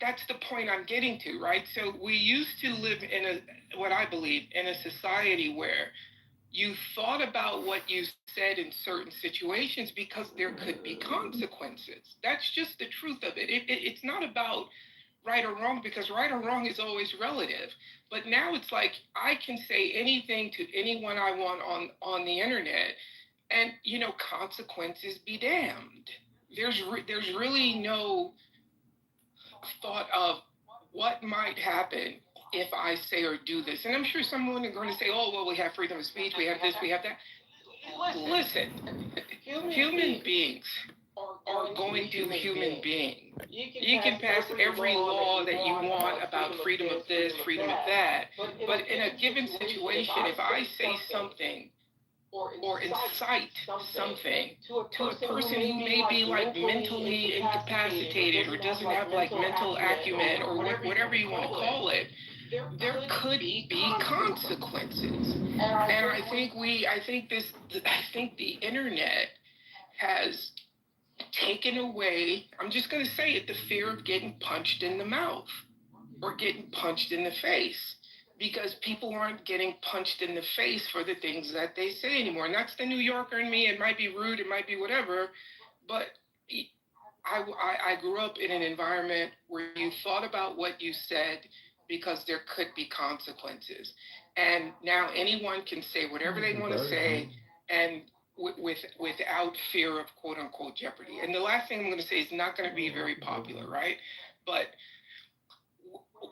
that's the point I'm getting to, right? So we used to live in what I believe, in a society where you thought about what you said in certain situations because there could be consequences. That's just the truth of it. It's not about right or wrong, because right or wrong is always relative. But now it's like I can say anything to anyone I want on the internet, and consequences be damned. There's really no thought of what might happen if I say or do this. And I'm sure someone is going to say, oh, well, we have freedom of speech, we have this, we have that. Listen, human beings are going to human being. You can pass every law that you want about freedom of this, freedom of that, but in a given situation, if I say something or incite something to a person who may be like mentally incapacitated or doesn't have like mental acumen or whatever you want to call it, there could be consequences. And I think the internet has taken away, I'm just going to say it, the fear of getting punched in the mouth or getting punched in the face, because people aren't getting punched in the face for the things that they say anymore. And that's the New Yorker in me. It might be rude, it might be whatever, but I grew up in an environment where you thought about what you said because there could be consequences. And now anyone can say whatever they want to say, and without fear of quote unquote jeopardy. And the last thing I'm going to say is not going to be very popular, right? But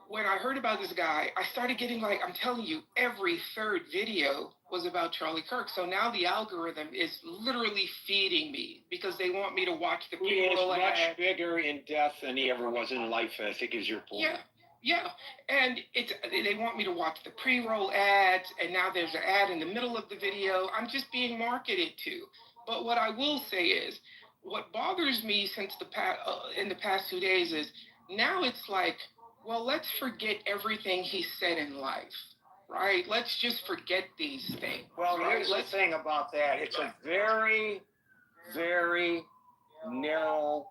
when I heard about this guy, I started getting, like, I'm telling you, every third video was about Charlie Kirk. So now the algorithm is literally feeding me because they want me to watch the He is pre-roll much ad. bigger in death than he ever was in life, I think is your point. Yeah. And they want me to watch the pre-roll ads, and now there's an ad in the middle of the video. I'm just being marketed to. But what I will say is, what bothers me in the past 2 days is now it's like, well, let's forget everything he said in life, right? Let's just forget these things. Well, right? here's the thing about that. It's a very, very narrow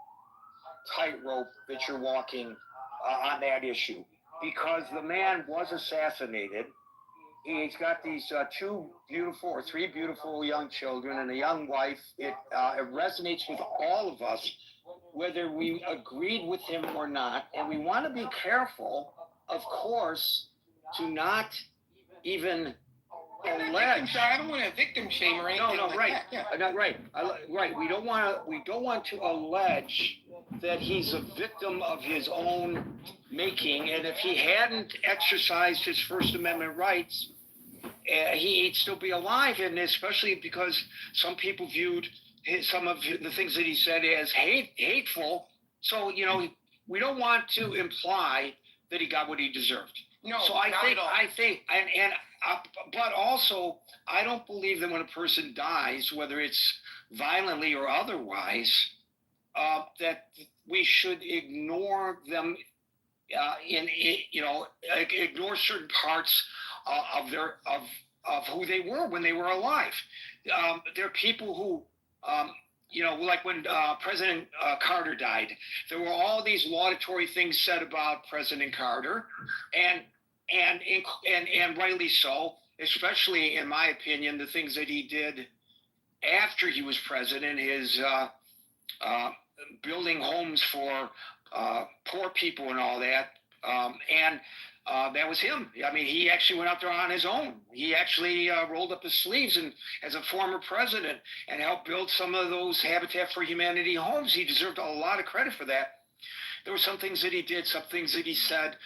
tightrope that you're walking on that issue, because the man was assassinated. He's got these three beautiful young children and a young wife. It resonates with all of us, whether we agreed with him or not. And we want to be careful, of course, to not even allege. I don't want to victim shame or anything. No, like right. That. Yeah. Not right. Right. We don't want to allege that he's a victim of his own making, and if he hadn't exercised his First Amendment rights, he'd still be alive, and especially because some people viewed some of the things that he said as hateful. So, we don't want to imply that he got what he deserved. No, so not at all. But also, I don't believe that when a person dies, whether it's violently or otherwise, that we should ignore them, ignore certain parts of who they were when they were alive. There are people who, like when President Carter died, there were all these laudatory things said about President Carter, and rightly so, especially in my opinion, the things that he did after he was president, his building homes for poor people and all that, and that was him. I mean, he actually went out there on his own. He actually rolled up his sleeves and, as a former president, and helped build some of those Habitat for Humanity homes. He deserved a lot of credit for that. There were some things that he did, some things that he said,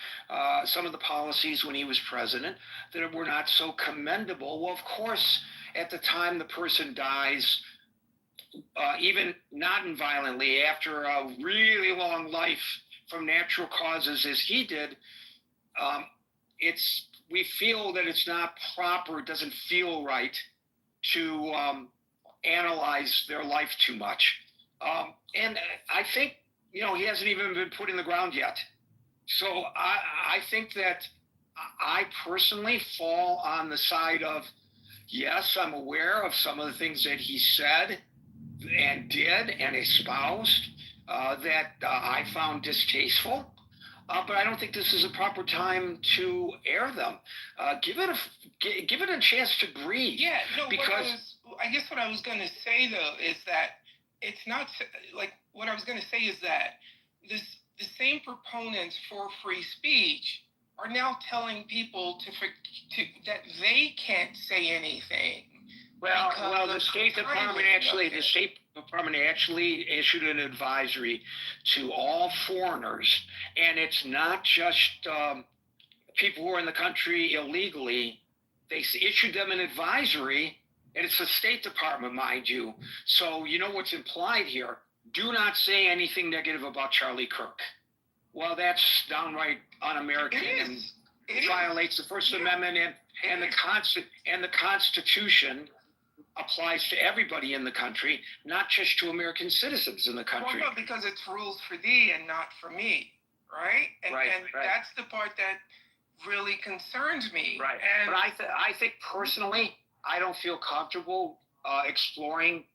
some of the policies when he was president that were not so commendable. Well, of course, at the time the person dies, even not violently, after a really long life from natural causes as he did, we feel that it's not proper, it doesn't feel right to analyze their life too much. And I think, he hasn't even been put in the ground yet. So I think that I personally fall on the side of, yes, I'm aware of some of the things that he said and did and espoused that I found distasteful. But I don't think this is a proper time to air them. Give it a chance to breathe. Yeah, no. Because I guess what I was going to say though is that it's not like what I was going to say is that the same proponents for free speech are now telling people that they can't say anything. Well, the State Department actually issued an advisory to all foreigners, and it's not just people who are in the country illegally. They issued them an advisory, and it's the State Department, mind you. So you know what's implied here. Do not say anything negative about Charlie Kirk. Well, that's downright un-American and violates the First Amendment and the Constitution applies to everybody in the country, not just to American citizens in the country. Well, no, because it's rules for thee and not for me, right? And Right. that's the part that really concerns me. Right. And But I think personally, I don't feel comfortable exploring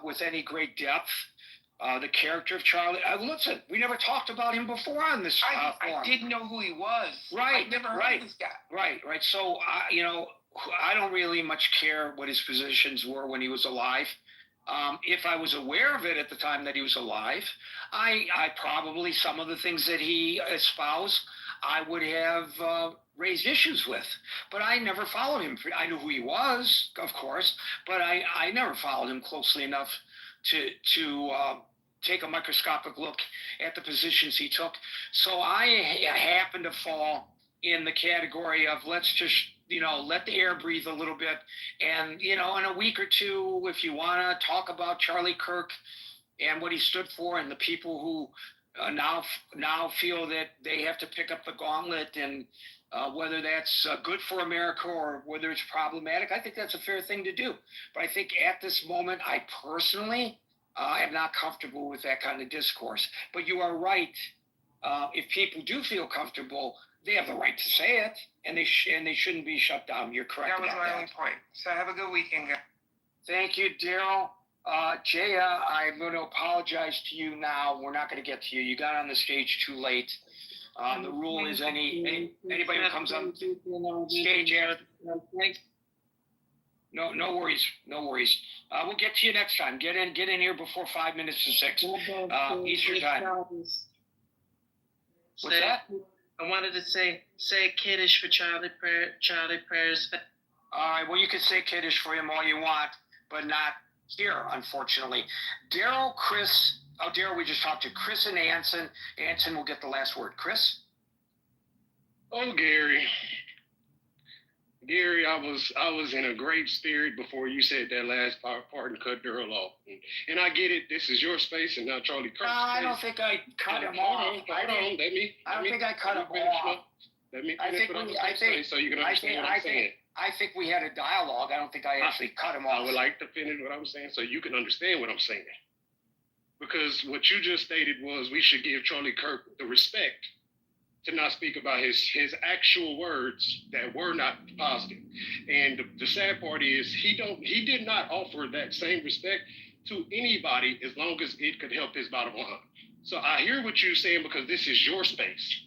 with any great depth the character of Charlie. Listen, we never talked about him before on this I forum. didn't know who he was. Right. I never heard of this guy. Right. So, I don't really much care what his positions were when he was alive. If I was aware of it at the time that he was alive, I probably, some of the things that he espoused, I would have raised issues with. But I never followed him. I knew who he was, of course, but I never followed him closely enough to take a microscopic look at the positions he took. So I happen to fall in the category of let's just, let the air breathe a little bit. And, in a week or two, if you want to talk about Charlie Kirk and what he stood for and the people who now feel that they have to pick up the gauntlet and whether that's good for America or whether it's problematic, I think that's a fair thing to do. But I think at this moment, I personally am not comfortable with that kind of discourse. But you are right. If people do feel comfortable, they have the right to say it, and they shouldn't be shut down. You're correct. That was my only point. So have a good weekend, guys. Thank you, Daryl. Jaya, I'm going to apologize to you now. We're not going to get to you. You got on the stage too late. The rule is anybody who comes on stage after. No worries. We'll get to you next time. Get in here before 5 minutes to 6 Eastern time. What's that? I wanted to say kiddish for Charlie Prayers. All right. Well, you can say kiddish for him all you want, but not here, unfortunately. Daryl, Chris. Oh, Daryl, we just talked to Chris and Anson. Anson will get the last word. Chris? Oh, Gary, I was in a great spirit before you said that last part and cut Daryl off. And I get it. This is your space and not Charlie Kirk's space. I don't think I cut him off. Hold on. I don't think I cut him off. Let me finish what I'm going to say so you can understand what I'm saying. I think we had a dialogue. I don't think I actually cut him off. I would like to finish what I'm saying so you can understand what I'm saying. Because what you just stated was we should give Charlie Kirk the respect to not speak about his actual words that were not positive. And the sad part is he did not offer that same respect to anybody as long as it could help his bottom line. So I hear what you're saying because this is your space.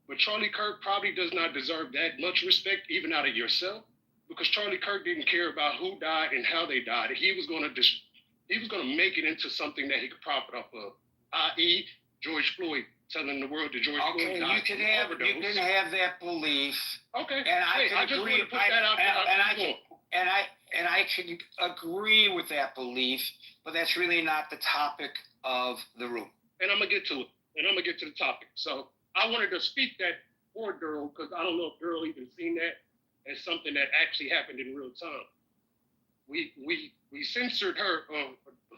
But Charlie Kirk probably does not deserve that much respect, even out of yourself, because Charlie Kirk didn't care about who died and how they died. He was going to make it into something that he could profit off of, i.e., George Floyd telling the world that George Floyd died from overdose. You can have that belief. Okay. And I just agree. want to put that out there. And I can agree with that belief, but that's really not the topic of the room. And I'm gonna get to it. And I'm gonna get to the topic. So I wanted to speak that for Daryl because I don't know if Daryl even seen that as something that actually happened in real time. We censored her.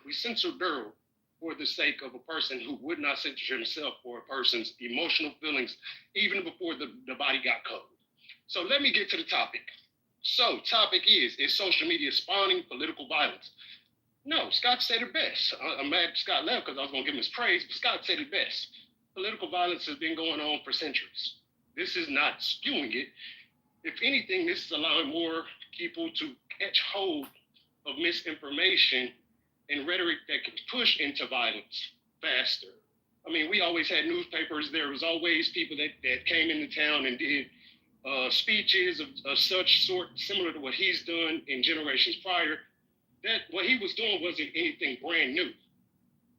We censored Daryl for the sake of a person who would not censor himself for a person's emotional feelings, even before the body got covered. So let me get to the topic. So topic is social media spawning political violence? No, Scott said it best. I'm mad Scott left because I was going to give him his praise, but Scott said it best. Political violence has been going on for centuries. This is not skewing it. If anything, this is allowing more people to catch hold of misinformation and rhetoric that can push into violence faster. I mean, we always had newspapers. There was always people that came into town and did speeches of such sort, similar to what he's done in generations prior. That what he was doing wasn't anything brand new.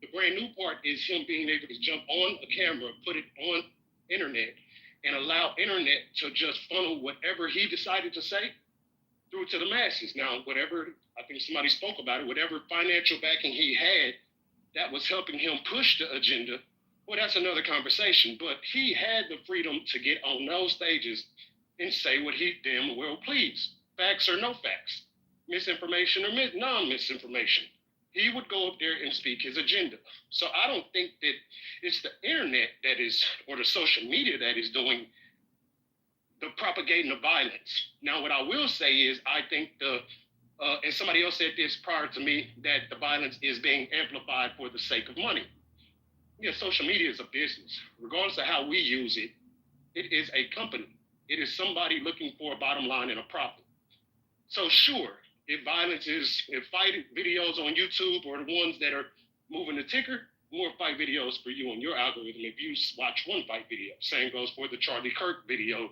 The brand new part is him being able to jump on a camera, put it on internet, and allow internet to just funnel whatever he decided to say through to the masses. Now, whatever, I think somebody spoke about it, whatever financial backing he had that was helping him push the agenda, well, that's another conversation. But he had the freedom to get on those stages and say what he damn well pleased. Facts or no facts, misinformation or non-misinformation. He would go up there and speak his agenda. So I don't think that it's the internet that is, or the social media that is doing the propagating of violence. Now, what I will say is I think the and somebody else said this prior to me, that the violence is being amplified for the sake of money. Yeah, social media is a business. Regardless of how we use it, it is a company. It is somebody looking for a bottom line and a profit. So sure, if fight videos on YouTube or the ones that are moving the ticker, more fight videos for you on your algorithm if you watch one fight video. Same goes for the Charlie Kirk video,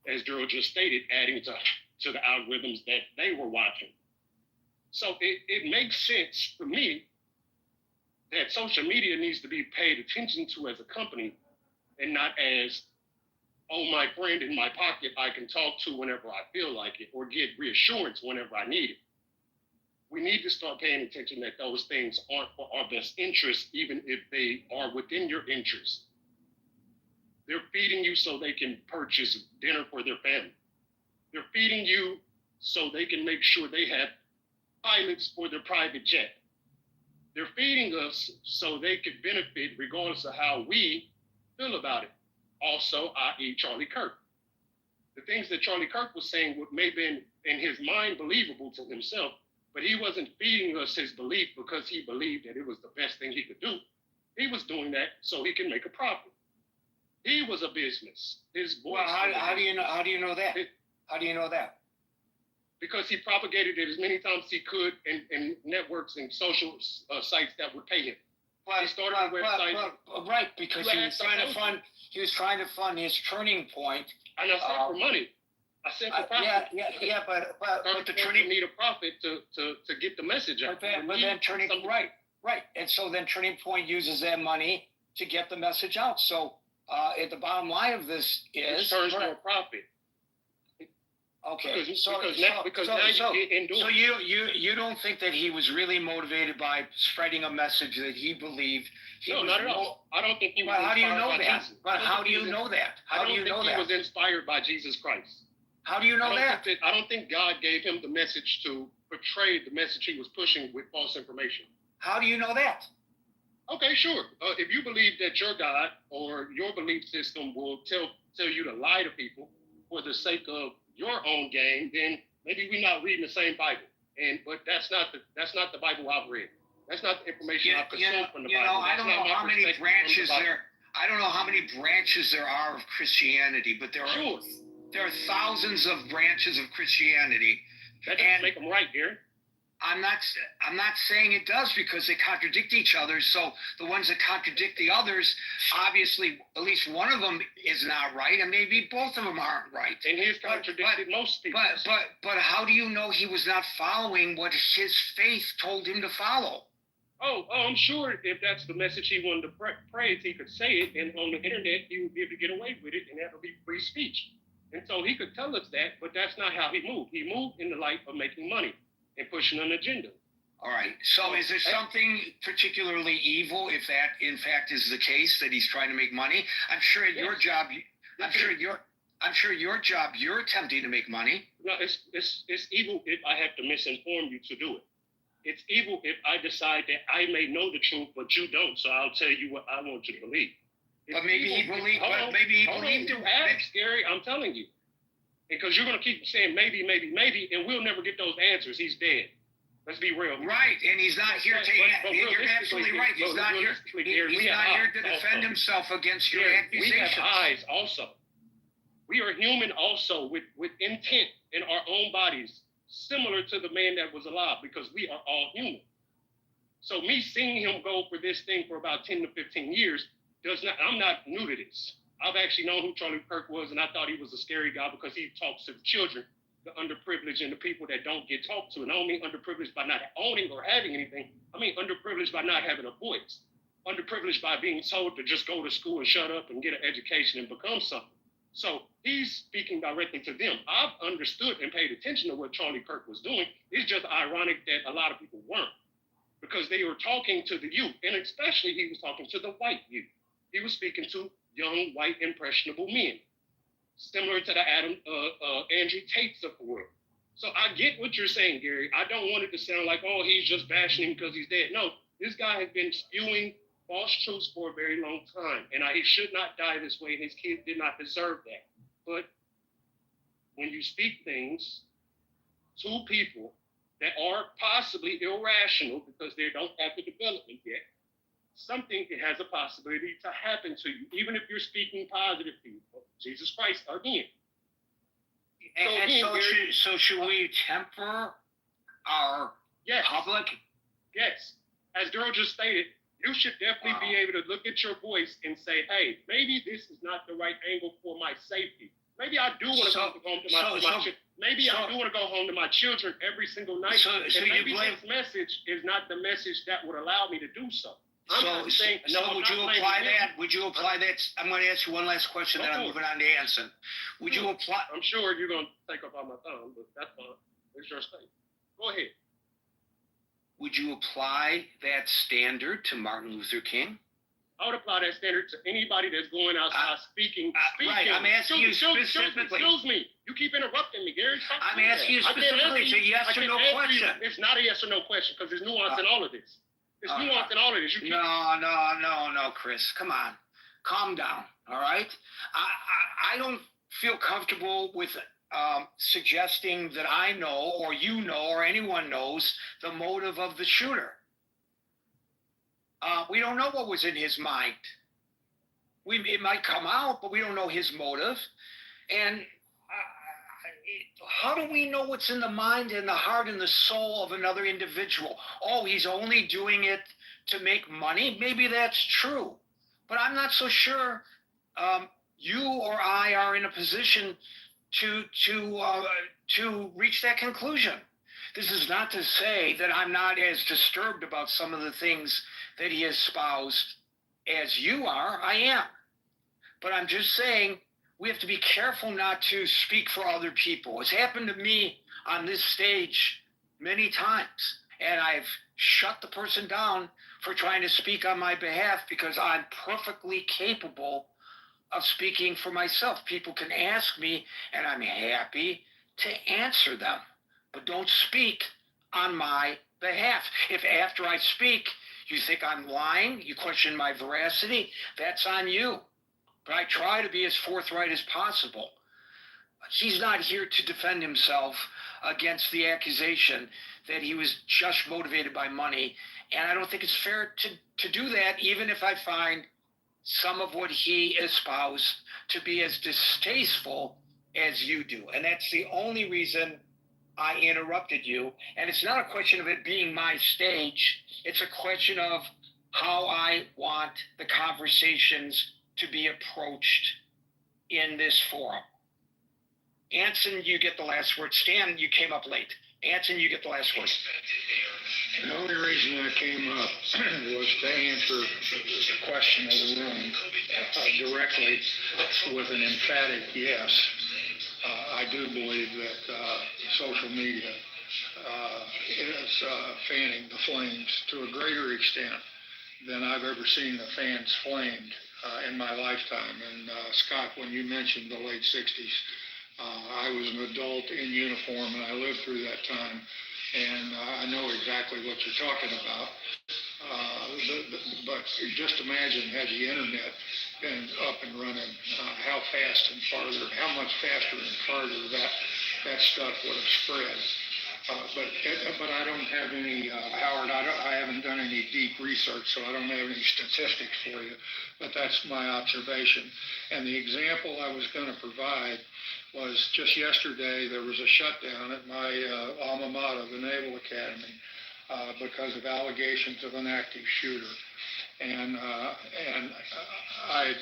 as Daryl just stated, adding to the algorithms that they were watching. So it makes sense for me that social media needs to be paid attention to as a company and not as, oh, my friend in my pocket I can talk to whenever I feel like it or get reassurance whenever I need it. We need to start paying attention that those things aren't for our best interest, even if they are within your interest. They're feeding you so they can purchase dinner for their family. They're feeding you so they can make sure they have pilots for their private jet. They're feeding us so they could benefit regardless of how we feel about it. Also, i.e. Charlie Kirk. The things that Charlie Kirk was saying may have been in his mind believable to himself, but he wasn't feeding us his belief because he believed that it was the best thing he could do. He was doing that so he can make a profit. He was a business. His voice. Well, how do you know? How do you know that? How do you know that? Because he propagated it as many times as he could in networks and social sites that would pay him. He started a website. Right, because he was trying to fund his Turning Point. And I said for money. I said for profit. Yeah, but the Turning need a profit to get the message out. But then Turning right, and so then Turning Point uses that money to get the message out. So at the bottom line of this is it turns to a profit. Okay, so you don't think that he was really motivated by spreading a message that he believed? No, not at all. I don't think he was. But how do you know that? But how do you know that? How do you know that? He was inspired by Jesus Christ. How do you know that? I don't think God gave him the message to portray the message he was pushing with false information. How do you know that? Okay, sure. If you believe that your God or your belief system will tell you to lie to people for the sake of your own gain, then maybe we're not reading the same Bible. But that's not the Bible I've read. That's not the information I've consumed from the Bible. I don't know how many branches there. I don't know how many branches there are of Christianity, but there are thousands of branches of Christianity. That doesn't make them right, Gary. I'm not saying it does, because they contradict each other. So the ones that contradict the others, obviously, at least one of them is not right, and maybe both of them aren't right. And he's contradicted most people. But how do you know he was not following what his faith told him to follow? Oh, I'm sure if that's the message he wanted to praise, he could say it, and on the internet he would be able to get away with it, and that would be free speech. And so he could tell us that, but that's not how he moved. He moved in the light of making money and pushing an agenda. All right. So is there something particularly evil if that in fact is the case, that he's trying to make money? I'm sure at your job, you're attempting to make money. No, it's evil if I have to misinform you to do it. It's evil if I decide that I may know the truth, but you don't. So I'll tell you what I want you to believe. But maybe he believed. But maybe he believed it. Gary, I'm telling you. Because you're going to keep saying maybe, and we'll never get those answers. He's dead. Let's be real. Right, and he's not here to. You're absolutely right. He's not here. He's not here to defend himself against your accusations. We have eyes also. We are human also with intent in our own bodies, similar to the man that was alive, because we are all human. So me seeing him go for this thing for about 10 to 15 years I'm not new to this. I've actually known who Charlie Kirk was, and I thought he was a scary guy because he talks to the children, the underprivileged, and the people that don't get talked to. And I don't mean underprivileged by not owning or having anything. I mean underprivileged by not having a voice. Underprivileged by being told to just go to school and shut up and get an education and become something. So he's speaking directly to them. I've understood and paid attention to what Charlie Kirk was doing. It's just ironic that a lot of people weren't, because they were talking to the youth, and especially he was talking to the white youth. He was speaking to young, white, impressionable men, similar to the Andrew Tates of the world. So I get what you're saying, Gary. I don't want it to sound like, oh, he's just bashing him because he's dead. No, this guy has been spewing false truths for a very long time, and he should not die this way, and his kids did not deserve that. But when you speak things to people that are possibly irrational because they don't have the development yet, something has a possibility to happen to you, even if you're speaking positive people. Jesus Christ again. So should we temper our public? Yes. As Daryl just stated, you should definitely be able to look at your voice and say, hey, maybe this is not the right angle for my safety. Maybe I do want to go home to my children. Maybe I do want to go home to my children every single night. So maybe this message is not the message that would allow me to do so. Would you apply that? Would you apply that? I'm going to ask you one last question, then I'm moving on to Anson. Would you apply? I'm sure you're going to take up on my thumb, but that's fine. It's your state. Go ahead. Would you apply that standard to Martin Luther King? I would apply that standard to anybody that's going outside speaking. Right, I'm asking you specifically. Excuse me. You keep interrupting me, Gary. I'm asking you specifically. It's a yes or no question. It's not a yes or no question because there's nuance in all of this. There's nuance in all of this. No, Chris. Come on. Calm down, all right? I don't feel comfortable with suggesting that I know or you know or anyone knows the motive of the shooter. We don't know what was in his mind. It might come out, but we don't know his motive. And how do we know what's in the mind and the heart and the soul of another individual? Oh, he's only doing it to make money? Maybe that's true. But I'm not so sure you or I are in a position to reach that conclusion. This is not to say that I'm not as disturbed about some of the things that he espoused as you are. I am. But I'm just saying we have to be careful not to speak for other people. It's happened to me on this stage many times, and I've shut the person down for trying to speak on my behalf because I'm perfectly capable of speaking for myself. People can ask me, and I'm happy to answer them, but don't speak on my behalf. If after I speak, you think I'm lying, you question my veracity, that's on you. But I try to be as forthright as possible. He's not here to defend himself against the accusation that he was just motivated by money. And I don't think it's fair to do that, even if I find some of what he espoused to be as distasteful as you do. And that's the only reason I interrupted you. And it's not a question of it being my stage. It's a question of how I want the conversations to be approached in this forum. Anson, you get the last word. Stan, you came up late. Anson, you get the last word. The only reason I came up was to answer the question of the room directly with an emphatic yes. I do believe that social media is fanning the flames to a greater extent than I've ever seen the fans flamed in my lifetime. And Scott, when you mentioned the late 60s, I was an adult in uniform and I lived through that time. And I know exactly what you're talking about. But just imagine had the internet been up and running, how fast and farther, how much faster and farther that stuff would have spread. But I don't have any, Howard, I haven't done any deep research, so I don't have any statistics for you, but that's my observation. And the example I was going to provide was just yesterday, there was a shutdown at my alma mater, the Naval Academy, because of allegations of an active shooter. And I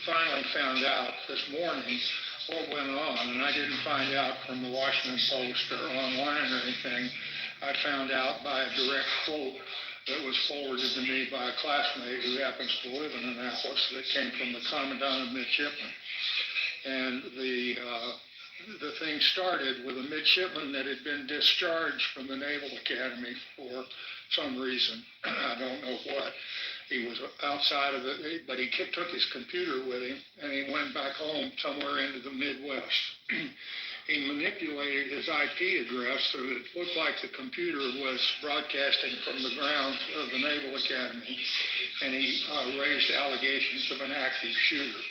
finally found out this morning what went on, and I didn't find out from the Washington Post or online or anything. I found out by a direct quote that was forwarded to me by a classmate who happens to live in Annapolis that came from the Commandant of Midshipmen. And the thing started with a midshipman that had been discharged from the Naval Academy for some reason. I don't know what. He was outside of it, but he took his computer with him, and he went back home somewhere into the Midwest. He manipulated his IP address so that it looked like the computer was broadcasting from the grounds of the Naval Academy, and he raised allegations of an active shooter,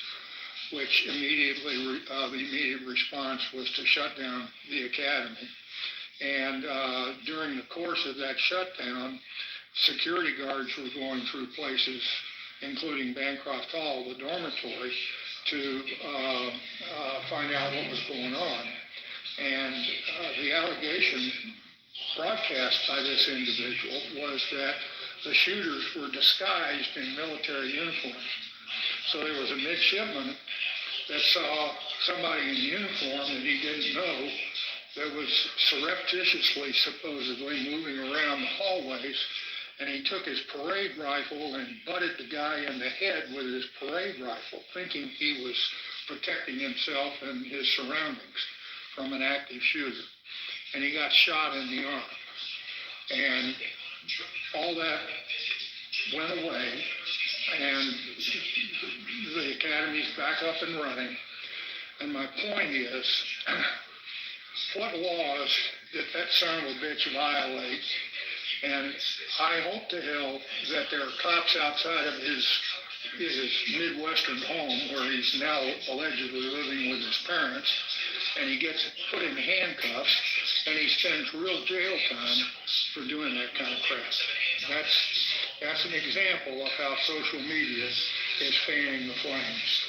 which the immediate response was to shut down the academy. And during the course of that shutdown, security guards were going through places, including Bancroft Hall, the dormitory, to find out what was going on. And the allegation broadcast by this individual was that the shooters were disguised in military uniforms. So there was a midshipman that saw somebody in uniform that he didn't know that was surreptitiously, supposedly, moving around the hallways, and he took his parade rifle and butted the guy in the head with his parade rifle, thinking he was protecting himself and his surroundings from an active shooter. And he got shot in the arm. And all that went away, and the academy's back up and running. And my point is, what laws did that son of a bitch violate? And I hope to hell that there are cops outside of his Midwestern home where he's now allegedly living with his parents, and he gets put in handcuffs, and he spends real jail time for doing that kind of crap. That's an example of how social media is fanning the flames.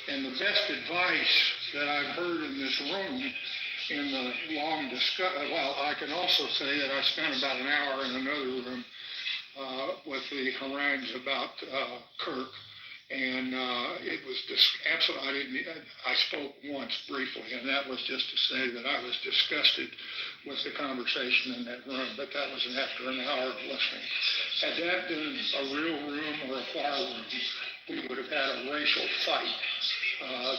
And the best advice that I've heard in this room in the long discussion, well, I can also say that I spent about an hour in another room with the harangues about Kirk. And it was absolutely, I spoke once briefly, and that was just to say that I was disgusted with the conversation in that room, but that was after an hour of listening. Had that been a real room or a bar room, we would have had a racial fight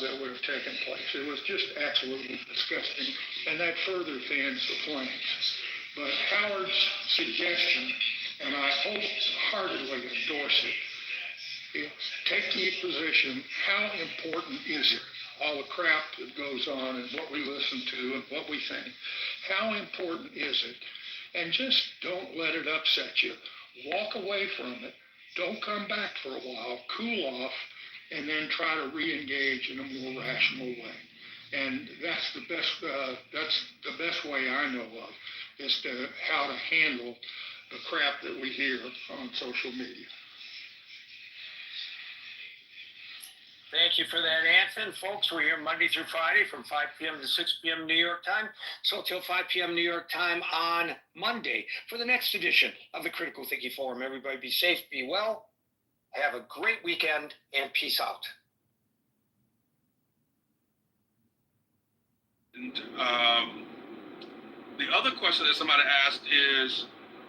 that would have taken place. It was just absolutely disgusting, and that further fans the flames. But Howard's suggestion, and I wholeheartedly endorse it, take the position, how important is it? All the crap that goes on and what we listen to and what we think. How important is it? And just don't let it upset you. Walk away from it. Don't come back for a while. Cool off, and then try to re-engage in a more rational way. And that's the best way I know of is to how to handle the crap that we hear on social media. Thank you for that, Anthony. Folks, we're here Monday through Friday from 5 p.m. to 6 p.m. New York time. So till 5 p.m. New York time on Monday for the next edition of the Critical Thinking Forum. Everybody be safe, be well, have a great weekend, and peace out. And the other question that somebody asked is,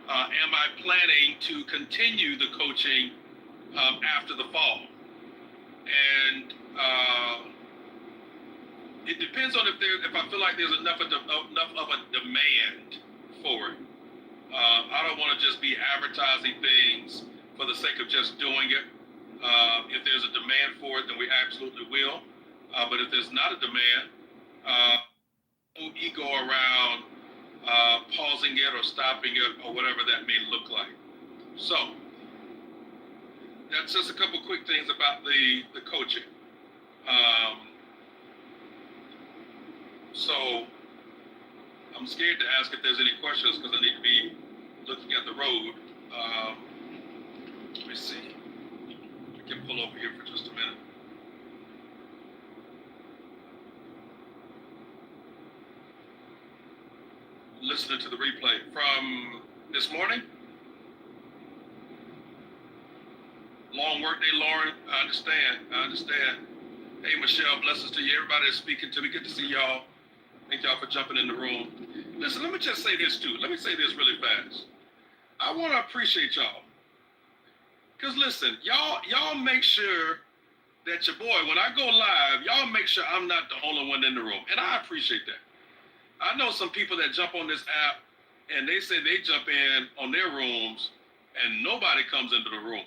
am I planning to continue the coaching after the fall? And it depends on if I feel like there's enough of a demand for it. I don't want to just be advertising things for the sake of just doing it. If there's a demand for it, then we absolutely will. But if there's not a demand, no ego around pausing it or stopping it or whatever that may look like. So that's just a couple quick things about the coaching. So I'm scared to ask if there's any questions because I need to be looking at the road. Let me see. I can pull over here for just a minute. Listening to the replay from this morning. Long work day, Lauren. I understand. Hey, Michelle, blessings to you. Everybody that's speaking to me. Good to see y'all. Thank y'all for jumping in the room. Listen, let me just say this too. Let me say this really fast. I want to appreciate y'all. Because listen, y'all make sure that your boy, when I go live, y'all make sure I'm not the only one in the room. And I appreciate that. I know some people that jump on this app and they say they jump in on their rooms and nobody comes into the room.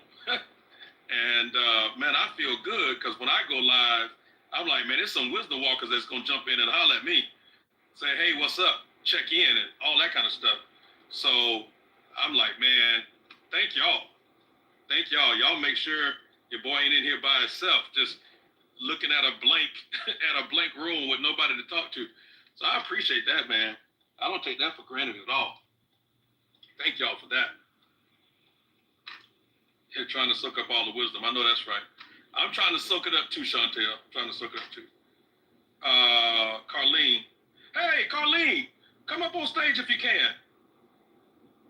And man, I feel good because when I go live, I'm like, man, there's some wisdom walkers that's gonna jump in and holler at me, say, hey, what's up? Check in and all that kind of stuff. So I'm like, man, thank y'all. Thank y'all. Y'all make sure your boy ain't in here by himself, just looking at a blank room with nobody to talk to. So I appreciate that, man. I don't take that for granted at all. Thank y'all for that. Here trying to soak up all the wisdom. I know that's right. I'm trying to soak it up too, Chantel. I'm trying to soak it up too. Carlene. Hey, Carlene, come up on stage if you can.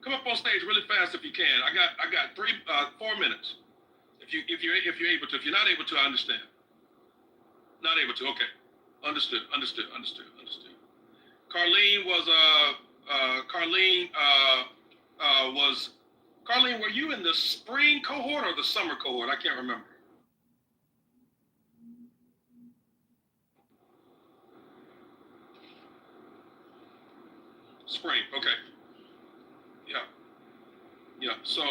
Come up on stage really fast if you can. I got 4 minutes. If you're able to. If you're not able to, I understand. Not able to. Okay. Understood. Carlene Carlene, were you in the spring cohort or the summer cohort? I can't remember. Spring. Okay. Yeah. So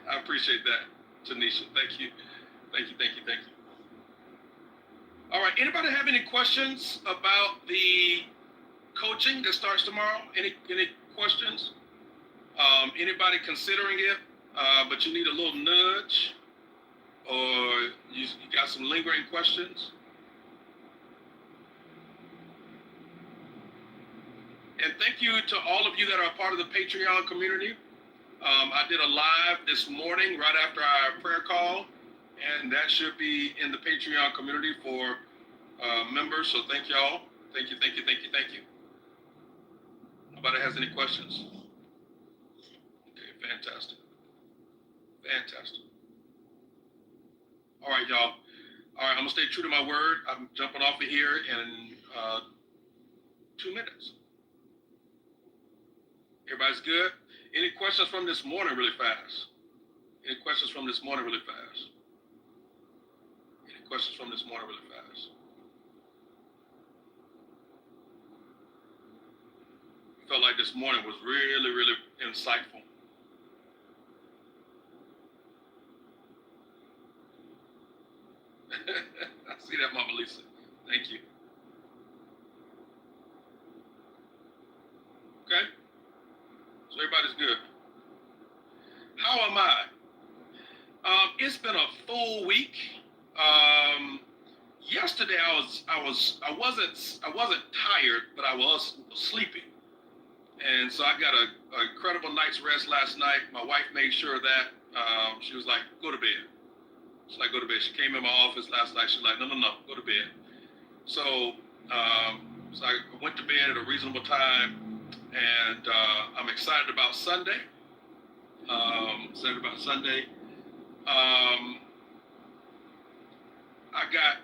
I appreciate that, Tanisha. Thank you. All right. Anybody have any questions about the coaching that starts tomorrow? Any questions? Anybody considering it, but you need a little nudge, or you got some lingering questions? And thank you to all of you that are a part of the Patreon community. I did a live this morning right after our prayer call, and that should be in the Patreon community for members. So thank y'all. Thank you. Nobody has any questions? Okay, fantastic. All right, y'all. All right, I'm gonna stay true to my word. I'm jumping off of here in 2 minutes. Everybody's good? Any questions from this morning really fast? Felt like this morning was really, really insightful. I see that, Mama Lisa. Thank you. Okay? So everybody's good. How am I? It's been a full week. Yesterday I wasn't tired, but I was sleepy. And so I got a incredible night's rest last night. My wife made sure of that. She was like, go to bed. She's like, go to bed. She came in my office last night. She's like, no, go to bed. So I went to bed at a reasonable time, and I'm excited about Sunday. I got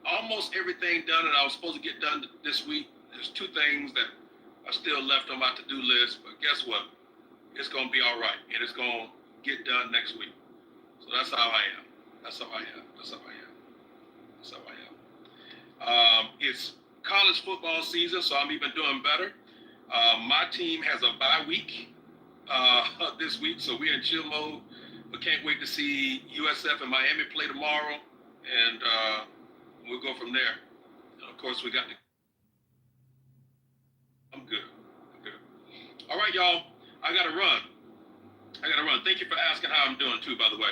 almost everything done that I was supposed to get done this week. There's 2 things that are still left on my to-do list, but guess what? It's going to be all right, and it's going to get done next week. So that's how I am. It's college football season, so I'm even doing better. My team has a bye week this week, so we're in chill mode. But can't wait to see USF and Miami play tomorrow, and we'll go from there. And of course, I'm good. All right, y'all. I gotta run. Thank you for asking how I'm doing too, by the way.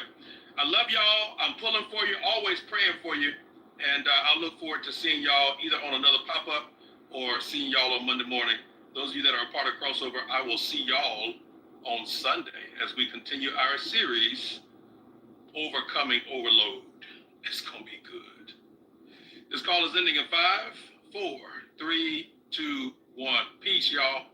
I love y'all. I'm pulling for you, always praying for you. And I'll look forward to seeing y'all either on another pop-up or seeing y'all on Monday morning. Those of you that are a part of Crossover, I will see y'all on Sunday as we continue our series, Overcoming Overload. It's going to be good. This call is ending in 5, 4, 3, 2, 1. Peace, y'all.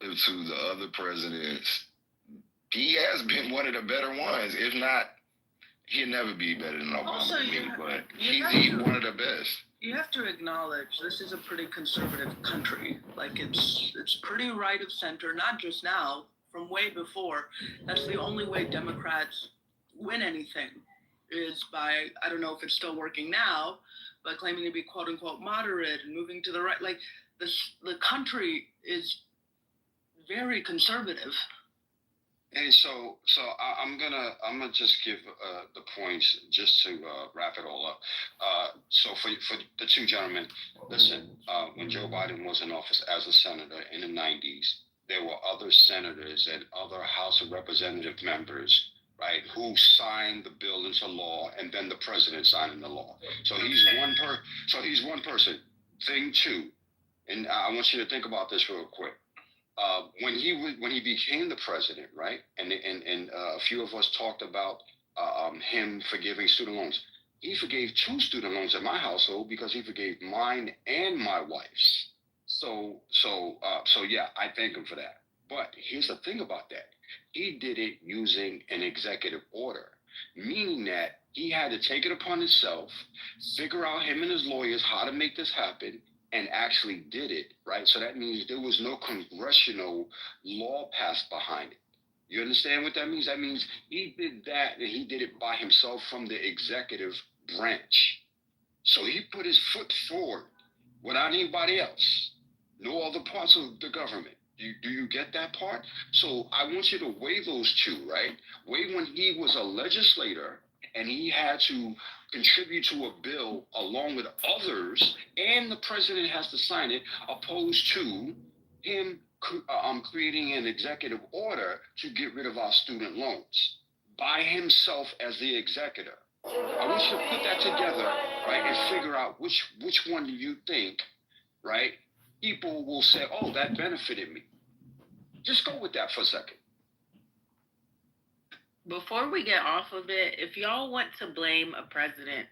relative to the other presidents, he has been one of the better ones. If not, he'll never be better than Obama Also, to me, you- but you have he's to- one of the best. You have to acknowledge this is a pretty conservative country. Like it's pretty right of center, not just now, from way before. That's the only way Democrats win anything is by, I don't know if it's still working now, but claiming to be quote unquote moderate and moving to the right. Like the country is very conservative. Hey, so I'm gonna just give the points just to wrap it all up. So for the two gentlemen, listen. When Joe Biden was in office as a senator in the '90s, there were other senators and other House of Representative members, right, who signed the bill into law, and then the president signing the law. So he's one person. Thing two, and I want you to think about this real quick. When he became the president, right, and a few of us talked about him forgiving student loans. He forgave 2 student loans in my household because he forgave mine and my wife's. So yeah, I thank him for that. But here's the thing about that: he did it using an executive order, meaning that he had to take it upon himself, figure out him and his lawyers how to make this happen, and actually did it, right? So that means there was no congressional law passed behind it. You understand what that means? That means he did that, and he did it by himself from the executive branch. So he put his foot forward without anybody else, no other parts of the government. Do you get that part? So I want you to weigh those two, right? Weigh when he was a legislator and he had to contribute to a bill along with others, and the president has to sign it, opposed to him creating an executive order to get rid of our student loans by himself as the executor. I want you to put that together, right, and figure out which one do you think, right, people will say, oh, that benefited me. Just go with that for a second. Before we get off of it, if y'all want to blame a president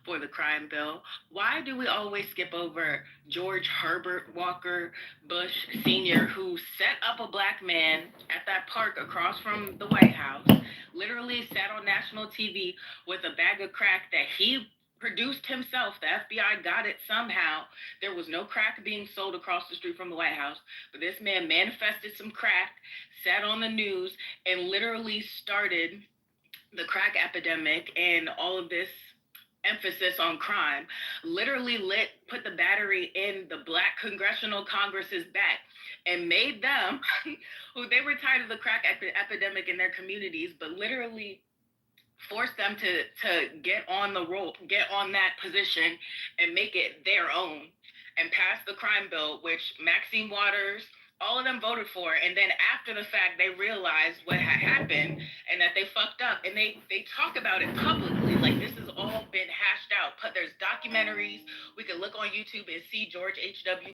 for the crime bill, why do we always skip over George Herbert Walker Bush Sr., who set up a black man at that park across from the White House, literally sat on national TV with a bag of crack that he produced himself? The FBI got it somehow. There was no crack being sold across the street from the White House, but this man manifested some crack, sat on the news, and literally started the crack epidemic and all of this emphasis on crime. Literally put the battery in the black congressional Congress's back and made them, who they were tired of the crack epidemic in their communities, but literally forced them to get on the roll, get on that position and make it their own and pass the crime bill, which Maxine Waters, all of them voted for. And then after the fact, they realized what had happened and that they fucked up. And they talk about it publicly. Like, this has all been hashed out. There's documentaries. We can look on YouTube and see George H.W.